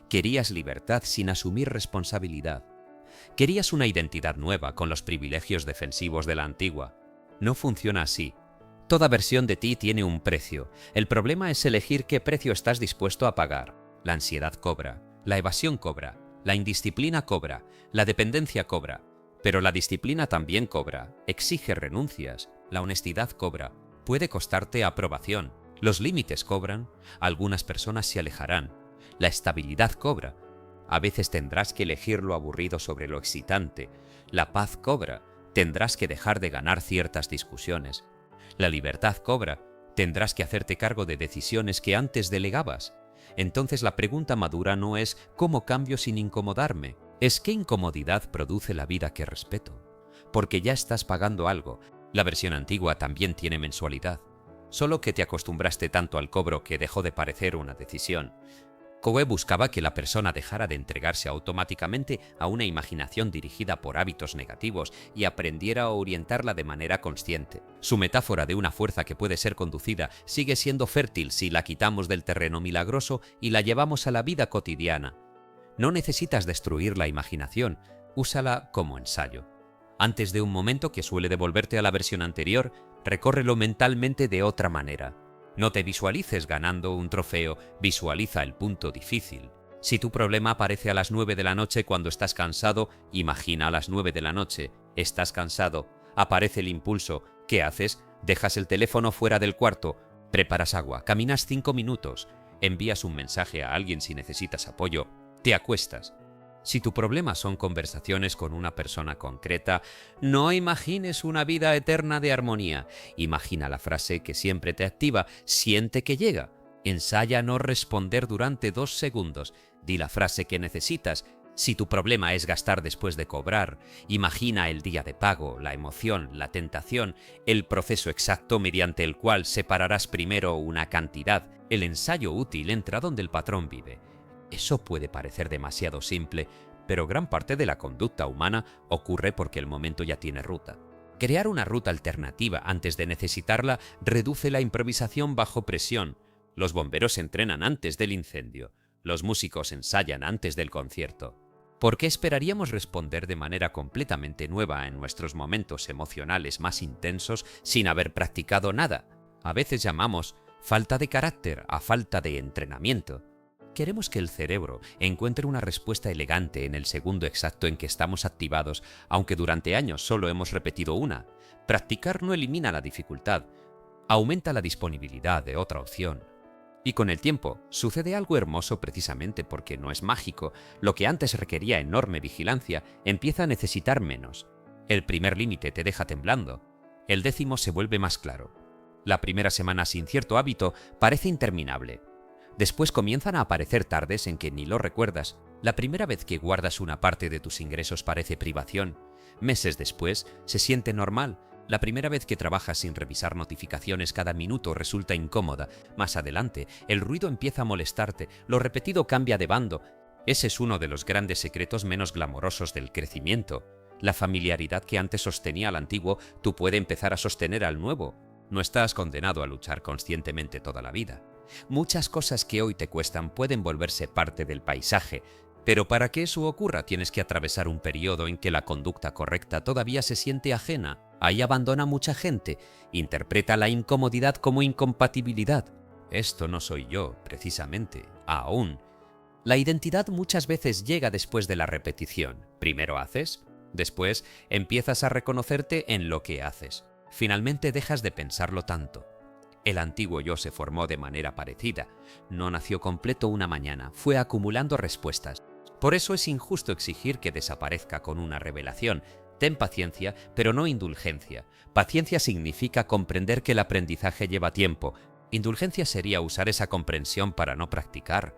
Querías libertad sin asumir responsabilidad. Querías una identidad nueva con los privilegios defensivos de la antigua. No funciona así. Toda versión de ti tiene un precio. El problema es elegir qué precio estás dispuesto a pagar. La ansiedad cobra, la evasión cobra, la indisciplina cobra, la dependencia cobra. Pero la disciplina también cobra, exige renuncias, la honestidad cobra, puede costarte aprobación, los límites cobran, algunas personas se alejarán, la estabilidad cobra. A veces tendrás que elegir lo aburrido sobre lo excitante, la paz cobra, tendrás que dejar de ganar ciertas discusiones. La libertad cobra, tendrás que hacerte cargo de decisiones que antes delegabas. Entonces la pregunta madura no es ¿cómo cambio sin incomodarme? Es ¿qué incomodidad produce la vida que respeto? Porque ya estás pagando algo. La versión antigua también tiene mensualidad. Solo que te acostumbraste tanto al cobro que dejó de parecer una decisión. Coe buscaba que la persona dejara de entregarse automáticamente a una imaginación dirigida por hábitos negativos y aprendiera a orientarla de manera consciente. Su metáfora de una fuerza que puede ser conducida sigue siendo fértil si la quitamos del terreno milagroso y la llevamos a la vida cotidiana. No necesitas destruir la imaginación, úsala como ensayo. Antes de un momento que suele devolverte a la versión anterior, recórrelo mentalmente de otra manera. No te visualices ganando un trofeo, visualiza el punto difícil. Si tu problema aparece a las 9 de la noche cuando estás cansado, imagina a las 9 de la noche. Estás cansado, aparece el impulso. ¿Qué haces? Dejas el teléfono fuera del cuarto, preparas agua, caminas 5 minutos, envías un mensaje a alguien si necesitas apoyo, te acuestas. Si tu problema son conversaciones con una persona concreta, no imagines una vida eterna de armonía. Imagina la frase que siempre te activa, siente que llega. Ensaya no responder durante 2 segundos. Di la frase que necesitas. Si tu problema es gastar después de cobrar, imagina el día de pago, la emoción, la tentación, el proceso exacto mediante el cual separarás primero una cantidad. El ensayo útil entra donde el patrón vive. Eso puede parecer demasiado simple, pero gran parte de la conducta humana ocurre porque el momento ya tiene ruta. Crear una ruta alternativa antes de necesitarla reduce la improvisación bajo presión. Los bomberos entrenan antes del incendio. Los músicos ensayan antes del concierto. ¿Por qué esperaríamos responder de manera completamente nueva en nuestros momentos emocionales más intensos sin haber practicado nada? A veces llamamos falta de carácter a falta de entrenamiento. Queremos que el cerebro encuentre una respuesta elegante en el segundo exacto en que estamos activados, aunque durante años solo hemos repetido una. Practicar no elimina la dificultad, aumenta la disponibilidad de otra opción. Y con el tiempo sucede algo hermoso precisamente porque no es mágico. Lo que antes requería enorme vigilancia empieza a necesitar menos. El primer límite te deja temblando. El 10º se vuelve más claro. La primera semana sin cierto hábito parece interminable. Después comienzan a aparecer tardes en que ni lo recuerdas. La primera vez que guardas una parte de tus ingresos parece privación. Meses después se siente normal. La primera vez que trabajas sin revisar notificaciones cada minuto resulta incómoda. Más adelante, el ruido empieza a molestarte, lo repetido cambia de bando. Ese es uno de los grandes secretos menos glamorosos del crecimiento. La familiaridad que antes sostenía al antiguo, tú puedes empezar a sostener al nuevo. No estás condenado a luchar conscientemente toda la vida. Muchas cosas que hoy te cuestan pueden volverse parte del paisaje, pero para que eso ocurra tienes que atravesar un periodo en que la conducta correcta todavía se siente ajena. Ahí abandona mucha gente, interpreta la incomodidad como incompatibilidad. Esto no soy yo, precisamente, aún. La identidad muchas veces llega después de la repetición. Primero haces, después empiezas a reconocerte en lo que haces. Finalmente dejas de pensarlo tanto. El antiguo yo se formó de manera parecida. No nació completo una mañana, fue acumulando respuestas. Por eso es injusto exigir que desaparezca con una revelación. Ten paciencia, pero no indulgencia. Paciencia significa comprender que el aprendizaje lleva tiempo. Indulgencia sería usar esa comprensión para no practicar.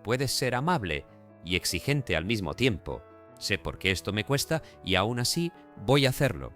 Puedes ser amable y exigente al mismo tiempo. Sé por qué esto me cuesta y aún así voy a hacerlo.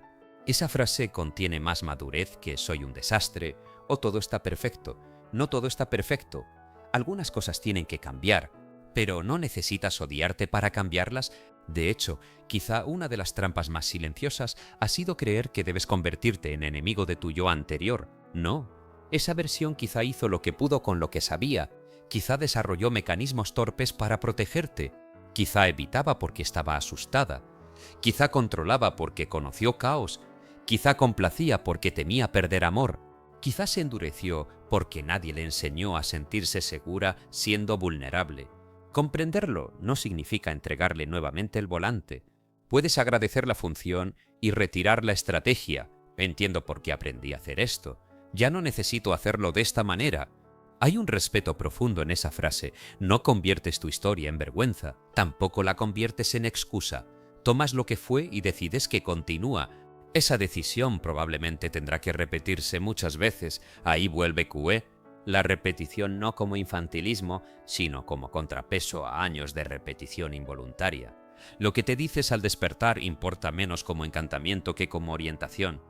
Esa frase contiene más madurez que soy un desastre o todo está perfecto. No todo está perfecto. Algunas cosas tienen que cambiar, pero no necesitas odiarte para cambiarlas. De hecho, quizá una de las trampas más silenciosas ha sido creer que debes convertirte en enemigo de tu yo anterior. No, esa versión quizá hizo lo que pudo con lo que sabía. Quizá desarrolló mecanismos torpes para protegerte. Quizá evitaba porque estaba asustada. Quizá controlaba porque conoció caos. Quizá complacía porque temía perder amor. Quizás se endureció porque nadie le enseñó a sentirse segura siendo vulnerable. Comprenderlo no significa entregarle nuevamente el volante. Puedes agradecer la función y retirar la estrategia. Entiendo por qué aprendí a hacer esto. Ya no necesito hacerlo de esta manera. Hay un respeto profundo en esa frase. No conviertes tu historia en vergüenza, tampoco la conviertes en excusa. Tomas lo que fue y decides que continúa. Esa decisión probablemente tendrá que repetirse muchas veces. Ahí vuelve QE. La repetición no como infantilismo, sino como contrapeso a años de repetición involuntaria. Lo que te dices al despertar importa menos como encantamiento que como orientación.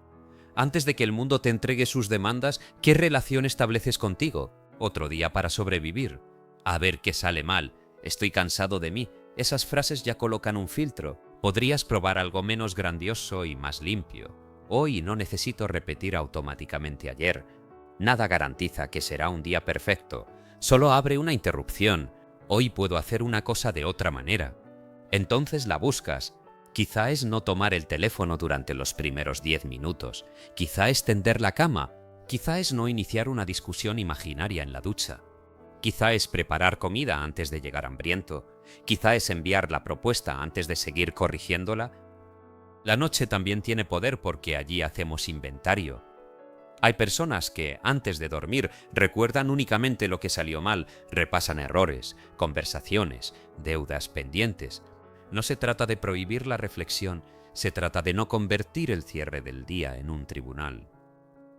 Antes de que el mundo te entregue sus demandas, ¿qué relación estableces contigo? Otro día para sobrevivir. A ver qué sale mal. Estoy cansado de mí. Esas frases ya colocan un filtro. Podrías probar algo menos grandioso y más limpio. Hoy no necesito repetir automáticamente ayer. Nada garantiza que será un día perfecto. Solo abre una interrupción. Hoy puedo hacer una cosa de otra manera. Entonces la buscas. Quizá es no tomar el teléfono durante los primeros 10 minutos. Quizá es tender la cama. Quizá es no iniciar una discusión imaginaria en la ducha. Quizá es preparar comida antes de llegar hambriento. Quizá es enviar la propuesta antes de seguir corrigiéndola. La noche también tiene poder porque allí hacemos inventario. Hay personas que, antes de dormir, recuerdan únicamente lo que salió mal, repasan errores, conversaciones, deudas pendientes. No se trata de prohibir la reflexión, se trata de no convertir el cierre del día en un tribunal.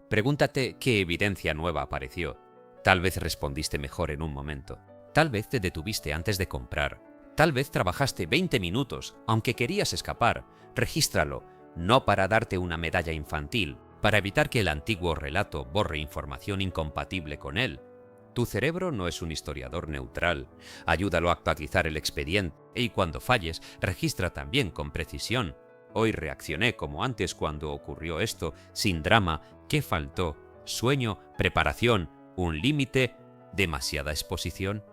Pregúntate qué evidencia nueva apareció. Tal vez respondiste mejor en un momento. Tal vez te detuviste antes de comprar. Tal vez trabajaste 20 minutos, aunque querías escapar. Regístralo, no para darte una medalla infantil, para evitar que el antiguo relato borre información incompatible con él. Tu cerebro no es un historiador neutral. Ayúdalo a actualizar el expediente y cuando falles, registra también con precisión. Hoy reaccioné como antes cuando ocurrió esto, sin drama. ¿Qué faltó? Sueño, preparación, un límite, demasiada exposición,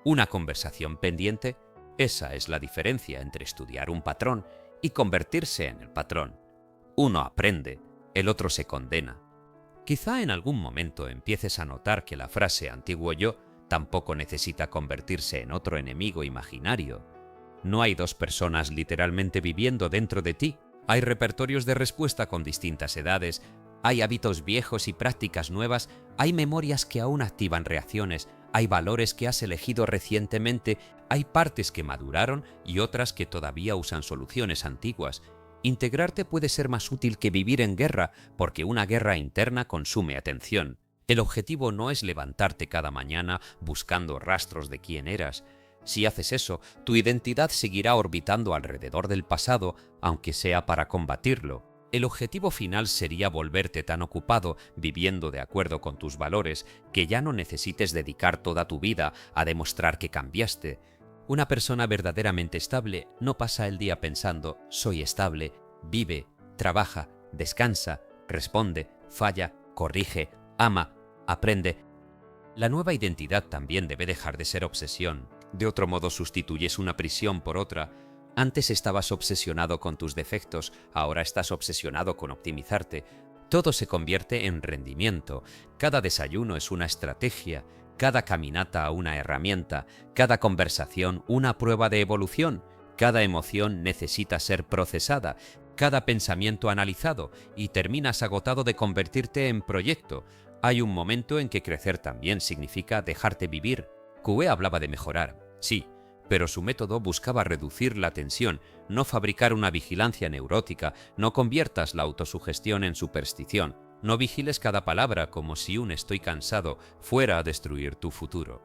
una conversación pendiente. Esa es la diferencia entre estudiar un patrón y convertirse en el patrón. Uno aprende, el otro se condena. Quizá en algún momento empieces a notar que la frase antiguo yo tampoco necesita convertirse en otro enemigo imaginario. No hay dos personas literalmente viviendo dentro de ti. Hay repertorios de respuesta con distintas edades, hay hábitos viejos y prácticas nuevas, hay memorias que aún activan reacciones, hay valores que has elegido recientemente, hay partes que maduraron y otras que todavía usan soluciones antiguas. Integrarte puede ser más útil que vivir en guerra, porque una guerra interna consume atención. El objetivo no es levantarte cada mañana buscando rastros de quién eras. Si haces eso, tu identidad seguirá orbitando alrededor del pasado, aunque sea para combatirlo. El objetivo final sería volverte tan ocupado viviendo de acuerdo con tus valores que ya no necesites dedicar toda tu vida a demostrar que cambiaste. Una persona verdaderamente estable no pasa el día pensando «soy estable», vive, trabaja, descansa, responde, falla, corrige, ama, aprende. La nueva identidad también debe dejar de ser obsesión. De otro modo sustituyes una prisión por otra. Antes estabas obsesionado con tus defectos, ahora estás obsesionado con optimizarte. Todo se convierte en rendimiento. Cada desayuno es una estrategia, cada caminata una herramienta, cada conversación una prueba de evolución, cada emoción necesita ser procesada, cada pensamiento analizado y terminas agotado de convertirte en proyecto. Hay un momento en que crecer también significa dejarte vivir. QE hablaba de mejorar, sí, pero su método buscaba reducir la tensión, no fabricar una vigilancia neurótica. No conviertas la autosugestión en superstición. No vigiles cada palabra como si un estoy cansado fuera a destruir tu futuro.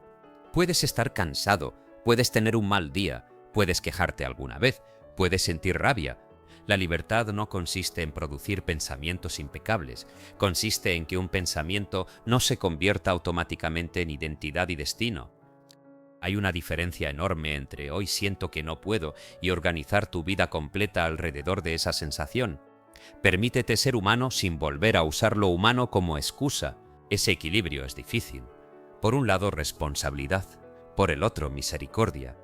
Puedes estar cansado, puedes tener un mal día, puedes quejarte alguna vez, puedes sentir rabia. La libertad no consiste en producir pensamientos impecables, consiste en que un pensamiento no se convierta automáticamente en identidad y destino. Hay una diferencia enorme entre hoy siento que no puedo y organizar tu vida completa alrededor de esa sensación. Permítete ser humano sin volver a usar lo humano como excusa. Ese equilibrio es difícil. Por un lado, responsabilidad. Por el otro, misericordia.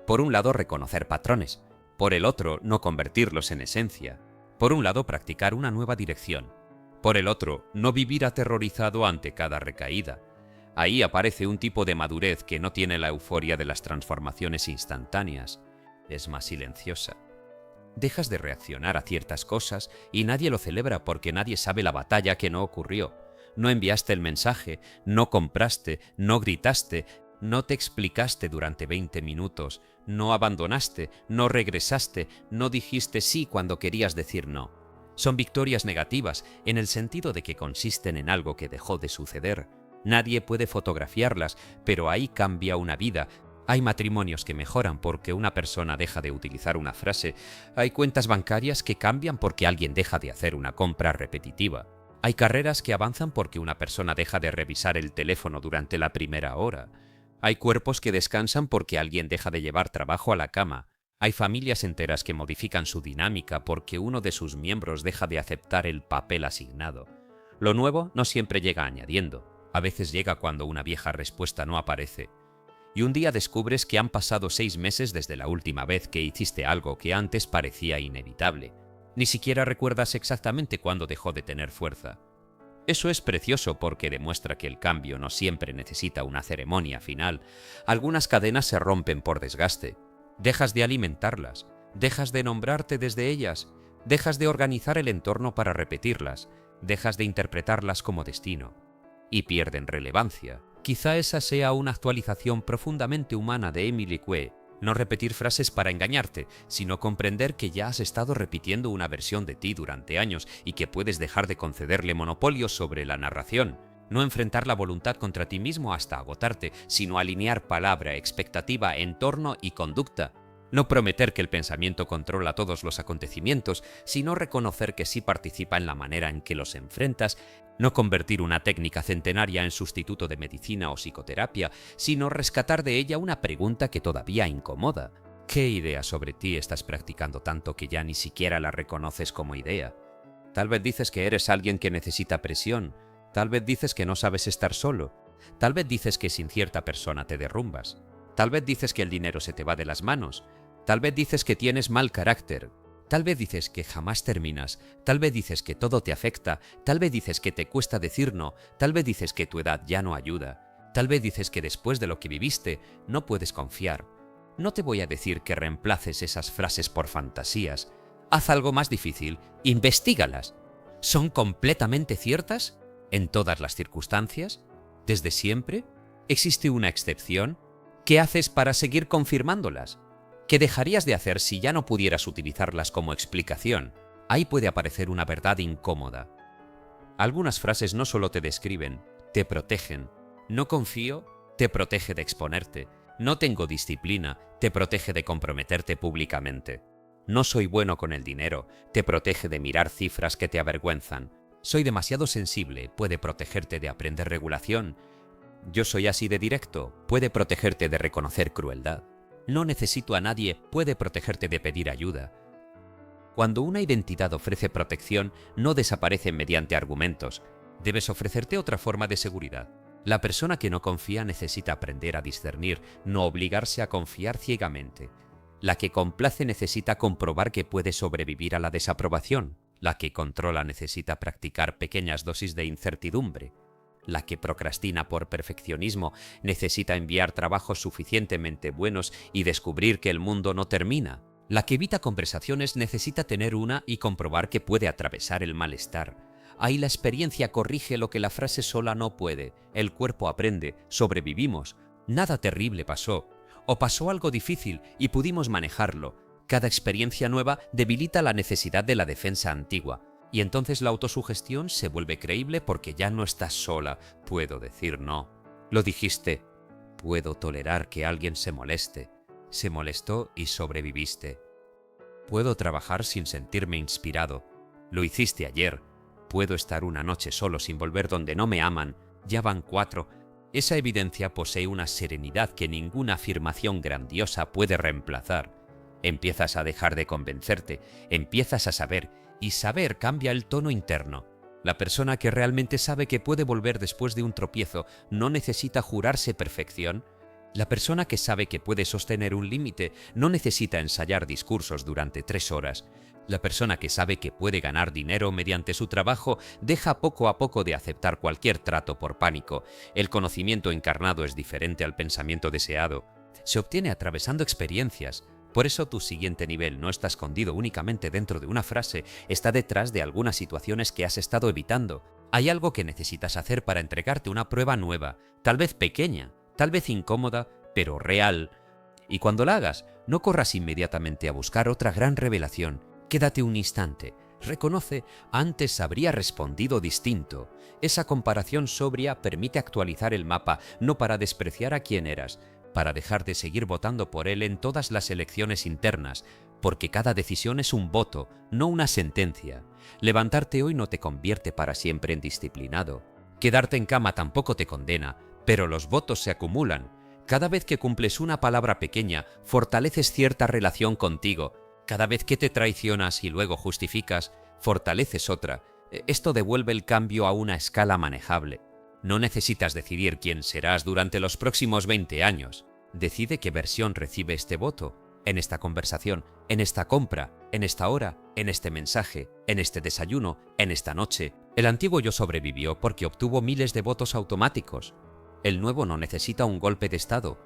Por un lado, reconocer patrones. Por el otro, no convertirlos en esencia. Por un lado, practicar una nueva dirección. Por el otro, no vivir aterrorizado ante cada recaída. Ahí aparece un tipo de madurez que no tiene la euforia de las transformaciones instantáneas. Es más silenciosa. Dejas de reaccionar a ciertas cosas y nadie lo celebra porque nadie sabe la batalla que no ocurrió. No enviaste el mensaje, no compraste, no gritaste, no te explicaste durante 20 minutos, no abandonaste, no regresaste, no dijiste sí cuando querías decir no. Son victorias negativas en el sentido de que consisten en algo que dejó de suceder. Nadie puede fotografiarlas, pero ahí cambia una vida. Hay matrimonios que mejoran porque una persona deja de utilizar una frase. Hay cuentas bancarias que cambian porque alguien deja de hacer una compra repetitiva. Hay carreras que avanzan porque una persona deja de revisar el teléfono durante la primera hora. Hay cuerpos que descansan porque alguien deja de llevar trabajo a la cama. Hay familias enteras que modifican su dinámica porque uno de sus miembros deja de aceptar el papel asignado. Lo nuevo no siempre llega añadiendo. A veces llega cuando una vieja respuesta no aparece. Y un día descubres que han pasado 6 meses desde la última vez que hiciste algo que antes parecía inevitable. Ni siquiera recuerdas exactamente cuándo dejó de tener fuerza. Eso es precioso porque demuestra que el cambio no siempre necesita una ceremonia final. Algunas cadenas se rompen por desgaste. Dejas de alimentarlas, dejas de nombrarte desde ellas, dejas de organizar el entorno para repetirlas, dejas de interpretarlas como destino. Y pierden relevancia. Quizá esa sea una actualización profundamente humana de Emily Quay. No repetir frases para engañarte, sino comprender que ya has estado repitiendo una versión de ti durante años y que puedes dejar de concederle monopolio sobre la narración. No enfrentar la voluntad contra ti mismo hasta agotarte, sino alinear palabra, expectativa, entorno y conducta. No prometer que el pensamiento controla todos los acontecimientos, sino reconocer que sí participa en la manera en que los enfrentas. No convertir una técnica centenaria en sustituto de medicina o psicoterapia, sino rescatar de ella una pregunta que todavía incomoda. ¿Qué idea sobre ti estás practicando tanto que ya ni siquiera la reconoces como idea? Tal vez dices que eres alguien que necesita presión. Tal vez dices que no sabes estar solo. Tal vez dices que sin cierta persona te derrumbas. Tal vez dices que el dinero se te va de las manos. Tal vez dices que tienes mal carácter. Tal vez dices que jamás terminas. Tal vez dices que todo te afecta. Tal vez dices que te cuesta decir no. Tal vez dices que tu edad ya no ayuda. Tal vez dices que después de lo que viviste no puedes confiar. No te voy a decir que reemplaces esas frases por fantasías. Haz algo más difícil. Investígalas. ¿Son completamente ciertas? ¿En todas las circunstancias? ¿Desde siempre? ¿Existe una excepción? ¿Qué haces para seguir confirmándolas? ¿Qué dejarías de hacer si ya no pudieras utilizarlas como explicación? Ahí puede aparecer una verdad incómoda. Algunas frases no solo te describen, te protegen. No confío, te protege de exponerte. No tengo disciplina, te protege de comprometerte públicamente. No soy bueno con el dinero, te protege de mirar cifras que te avergüenzan. Soy demasiado sensible, puede protegerte de aprender regulación. Yo soy así de directo, puede protegerte de reconocer crueldad. No necesito a nadie, puede protegerte de pedir ayuda. Cuando una identidad ofrece protección, no desaparece mediante argumentos. Debes ofrecerte otra forma de seguridad. La persona que no confía necesita aprender a discernir, no obligarse a confiar ciegamente. La que complace necesita comprobar que puede sobrevivir a la desaprobación. La que controla necesita practicar pequeñas dosis de incertidumbre. La que procrastina por perfeccionismo necesita enviar trabajos suficientemente buenos y descubrir que el mundo no termina. La que evita conversaciones necesita tener una y comprobar que puede atravesar el malestar. Ahí la experiencia corrige lo que la frase sola no puede. El cuerpo aprende, sobrevivimos. Nada terrible pasó. O pasó algo difícil y pudimos manejarlo. Cada experiencia nueva debilita la necesidad de la defensa antigua. Y entonces la autosugestión se vuelve creíble porque ya no estás sola. Puedo decir no. Lo dijiste. Puedo tolerar que alguien se moleste. Se molestó y sobreviviste. Puedo trabajar sin sentirme inspirado. Lo hiciste ayer. Puedo estar una noche solo sin volver donde no me aman. Ya van 4. Esa evidencia posee una serenidad que ninguna afirmación grandiosa puede reemplazar. Empiezas a dejar de convencerte. Empiezas a saber. Y saber cambia el tono interno. La persona que realmente sabe que puede volver después de un tropiezo no necesita jurarse perfección. La persona que sabe que puede sostener un límite no necesita ensayar discursos durante 3 horas. La persona que sabe que puede ganar dinero mediante su trabajo deja poco a poco de aceptar cualquier trato por pánico. El conocimiento encarnado es diferente al pensamiento deseado. Se obtiene atravesando experiencias. Por eso tu siguiente nivel no está escondido únicamente dentro de una frase, está detrás de algunas situaciones que has estado evitando. Hay algo que necesitas hacer para entregarte una prueba nueva, tal vez pequeña, tal vez incómoda, pero real. Y cuando la hagas, no corras inmediatamente a buscar otra gran revelación. Quédate un instante. Reconoce, antes habría respondido distinto. Esa comparación sobria permite actualizar el mapa, no para despreciar a quien eras, para dejar de seguir votando por él en todas las elecciones internas, porque cada decisión es un voto, no una sentencia. Levantarte hoy no te convierte para siempre en disciplinado. Quedarte en cama tampoco te condena, pero los votos se acumulan. Cada vez que cumples una palabra pequeña, fortaleces cierta relación contigo. Cada vez que te traicionas y luego justificas, fortaleces otra. Esto devuelve el cambio a una escala manejable. No necesitas decidir quién serás durante los próximos 20 años. Decide qué versión recibe este voto, en esta conversación, en esta compra, en esta hora, en este mensaje, en este desayuno, en esta noche. El antiguo yo sobrevivió porque obtuvo miles de votos automáticos. El nuevo no necesita un golpe de estado.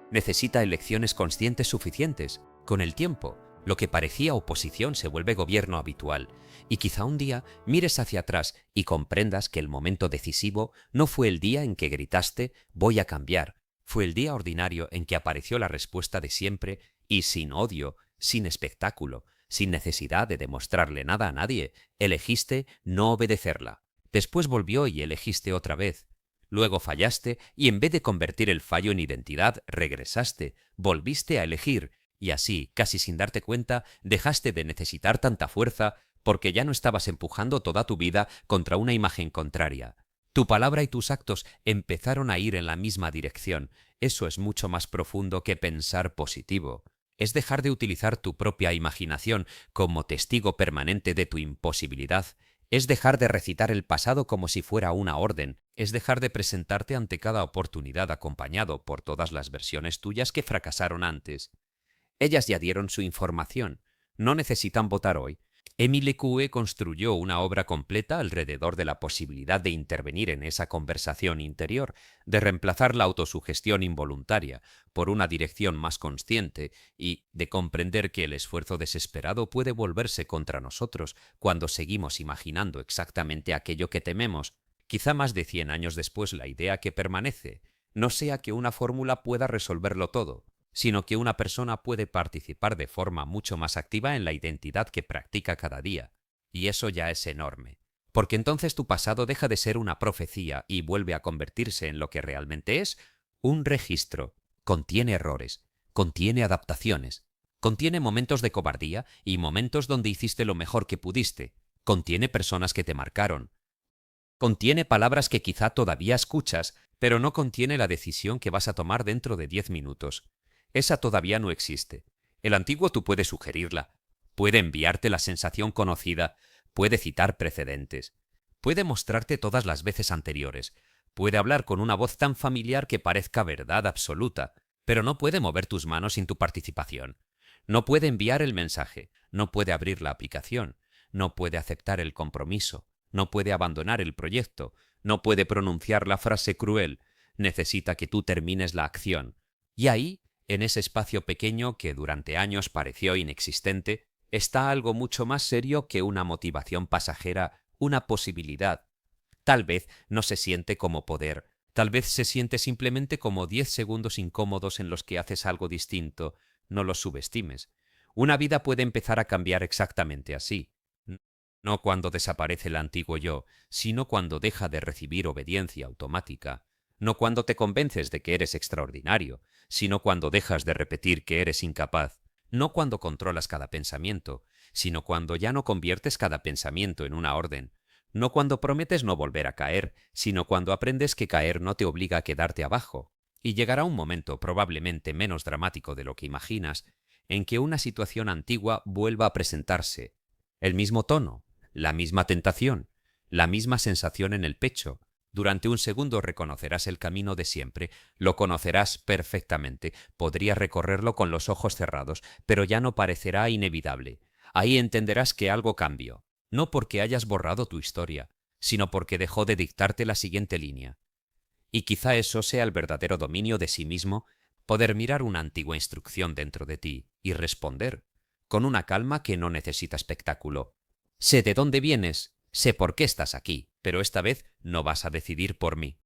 Necesita elecciones conscientes suficientes. Con el tiempo, lo que parecía oposición se vuelve gobierno habitual, y quizá un día mires hacia atrás y comprendas que el momento decisivo no fue el día en que gritaste «voy a cambiar», fue el día ordinario en que apareció la respuesta de siempre y sin odio, sin espectáculo, sin necesidad de demostrarle nada a nadie. Elegiste no obedecerla. Después volvió y elegiste otra vez. Luego fallaste y en vez de convertir el fallo en identidad, regresaste, volviste a elegir. Y así, casi sin darte cuenta, dejaste de necesitar tanta fuerza porque ya no estabas empujando toda tu vida contra una imagen contraria. Tu palabra y tus actos empezaron a ir en la misma dirección. Eso es mucho más profundo que pensar positivo. Es dejar de utilizar tu propia imaginación como testigo permanente de tu imposibilidad. Es dejar de recitar el pasado como si fuera una orden. Es dejar de presentarte ante cada oportunidad acompañado por todas las versiones tuyas que fracasaron antes. Ellas ya dieron su información. No necesitan votar hoy. Émile Lecoue construyó una obra completa alrededor de la posibilidad de intervenir en esa conversación interior, de reemplazar la autosugestión involuntaria por una dirección más consciente y de comprender que el esfuerzo desesperado puede volverse contra nosotros cuando seguimos imaginando exactamente aquello que tememos. Quizá más de 100 años después la idea que permanece no sea que una fórmula pueda resolverlo todo, sino que una persona puede participar de forma mucho más activa en la identidad que practica cada día. Y eso ya es enorme. Porque entonces tu pasado deja de ser una profecía y vuelve a convertirse en lo que realmente es, un registro. Contiene errores, contiene adaptaciones, contiene momentos de cobardía y momentos donde hiciste lo mejor que pudiste, contiene personas que te marcaron, contiene palabras que quizá todavía escuchas, pero no contiene la decisión que vas a tomar dentro de 10 minutos. Esa todavía no existe. El antiguo tú puedes sugerirla, puede enviarte la sensación conocida, puede citar precedentes, puede mostrarte todas las veces anteriores, puede hablar con una voz tan familiar que parezca verdad absoluta, pero no puede mover tus manos sin tu participación. No puede enviar el mensaje, no puede abrir la aplicación, no puede aceptar el compromiso, no puede abandonar el proyecto, no puede pronunciar la frase cruel, necesita que tú termines la acción. Y ahí, en ese espacio pequeño que durante años pareció inexistente, está algo mucho más serio que una motivación pasajera, una posibilidad. Tal vez no se siente como poder, tal vez se siente simplemente como 10 segundos incómodos en los que haces algo distinto. No los subestimes. Una vida puede empezar a cambiar exactamente así. No cuando desaparece el antiguo yo, sino cuando deja de recibir obediencia automática. No cuando te convences de que eres extraordinario, sino cuando dejas de repetir que eres incapaz. No cuando controlas cada pensamiento, sino cuando ya no conviertes cada pensamiento en una orden. No cuando prometes no volver a caer, sino cuando aprendes que caer no te obliga a quedarte abajo. Y llegará un momento, probablemente menos dramático de lo que imaginas, en que una situación antigua vuelva a presentarse. El mismo tono, la misma tentación, la misma sensación en el pecho. Durante un segundo reconocerás el camino de siempre, lo conocerás perfectamente, podrías recorrerlo con los ojos cerrados, pero ya no parecerá inevitable. Ahí entenderás que algo cambió, no porque hayas borrado tu historia, sino porque dejó de dictarte la siguiente línea. Y quizá eso sea el verdadero dominio de sí mismo, poder mirar una antigua instrucción dentro de ti y responder, con una calma que no necesita espectáculo. Sé de dónde vienes, sé por qué estás aquí, pero esta vez no vas a decidir por mí.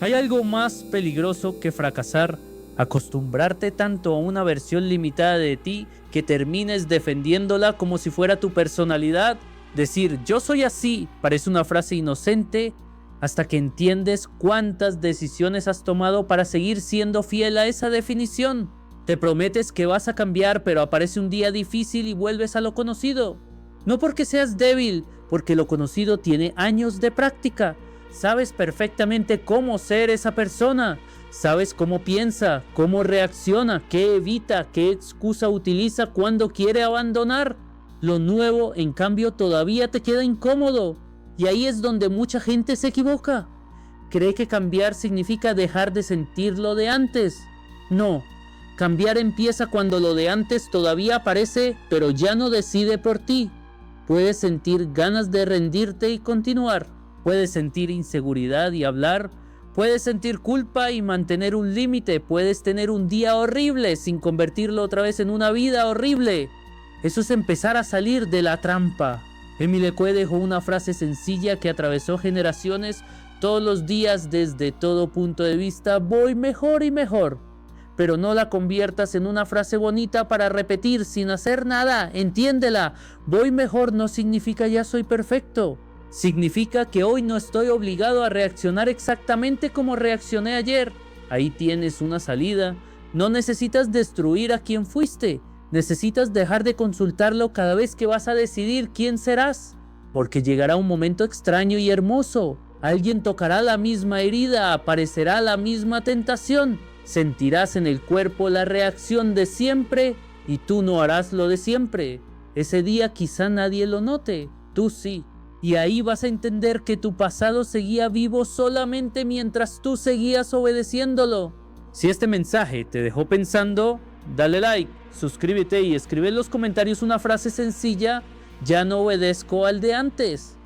¿Hay algo más peligroso que fracasar? Acostumbrarte tanto a una versión limitada de ti que termines defendiéndola como si fuera tu personalidad. Decir yo soy así parece una frase inocente hasta que entiendes cuántas decisiones has tomado para seguir siendo fiel a esa definición. Te prometes que vas a cambiar, pero aparece un día difícil y vuelves a lo conocido. No porque seas débil, porque lo conocido tiene años de práctica. Sabes perfectamente cómo ser esa persona. Sabes cómo piensa, cómo reacciona, qué evita, qué excusa utiliza cuando quiere abandonar. Lo nuevo, en cambio, todavía te queda incómodo. Y ahí es donde mucha gente se equivoca. Cree que cambiar significa dejar de sentir lo de antes. No, cambiar empieza cuando lo de antes todavía aparece, pero ya no decide por ti. Puedes sentir ganas de rendirte y continuar. Puedes sentir inseguridad y hablar. Puedes sentir culpa y mantener un límite. Puedes tener un día horrible sin convertirlo otra vez en una vida horrible. Eso es empezar a salir de la trampa. Émile Lecué dejó una frase sencilla que atravesó generaciones. Todos los días, desde todo punto de vista, voy mejor y mejor. Pero no la conviertas en una frase bonita para repetir sin hacer nada. Entiéndela. Voy mejor no significa ya soy perfecto. Significa que hoy no estoy obligado a reaccionar exactamente como reaccioné ayer. Ahí tienes una salida. No necesitas destruir a quien fuiste. Necesitas dejar de consultarlo cada vez que vas a decidir quién serás. Porque llegará un momento extraño y hermoso. Alguien tocará la misma herida, aparecerá la misma tentación. Sentirás en el cuerpo la reacción de siempre y tú no harás lo de siempre. Ese día quizá nadie lo note, tú sí. Y ahí vas a entender que tu pasado seguía vivo solamente mientras tú seguías obedeciéndolo. Si este mensaje te dejó pensando, dale like, suscríbete y escribe en los comentarios una frase sencilla: ya no obedezco al de antes.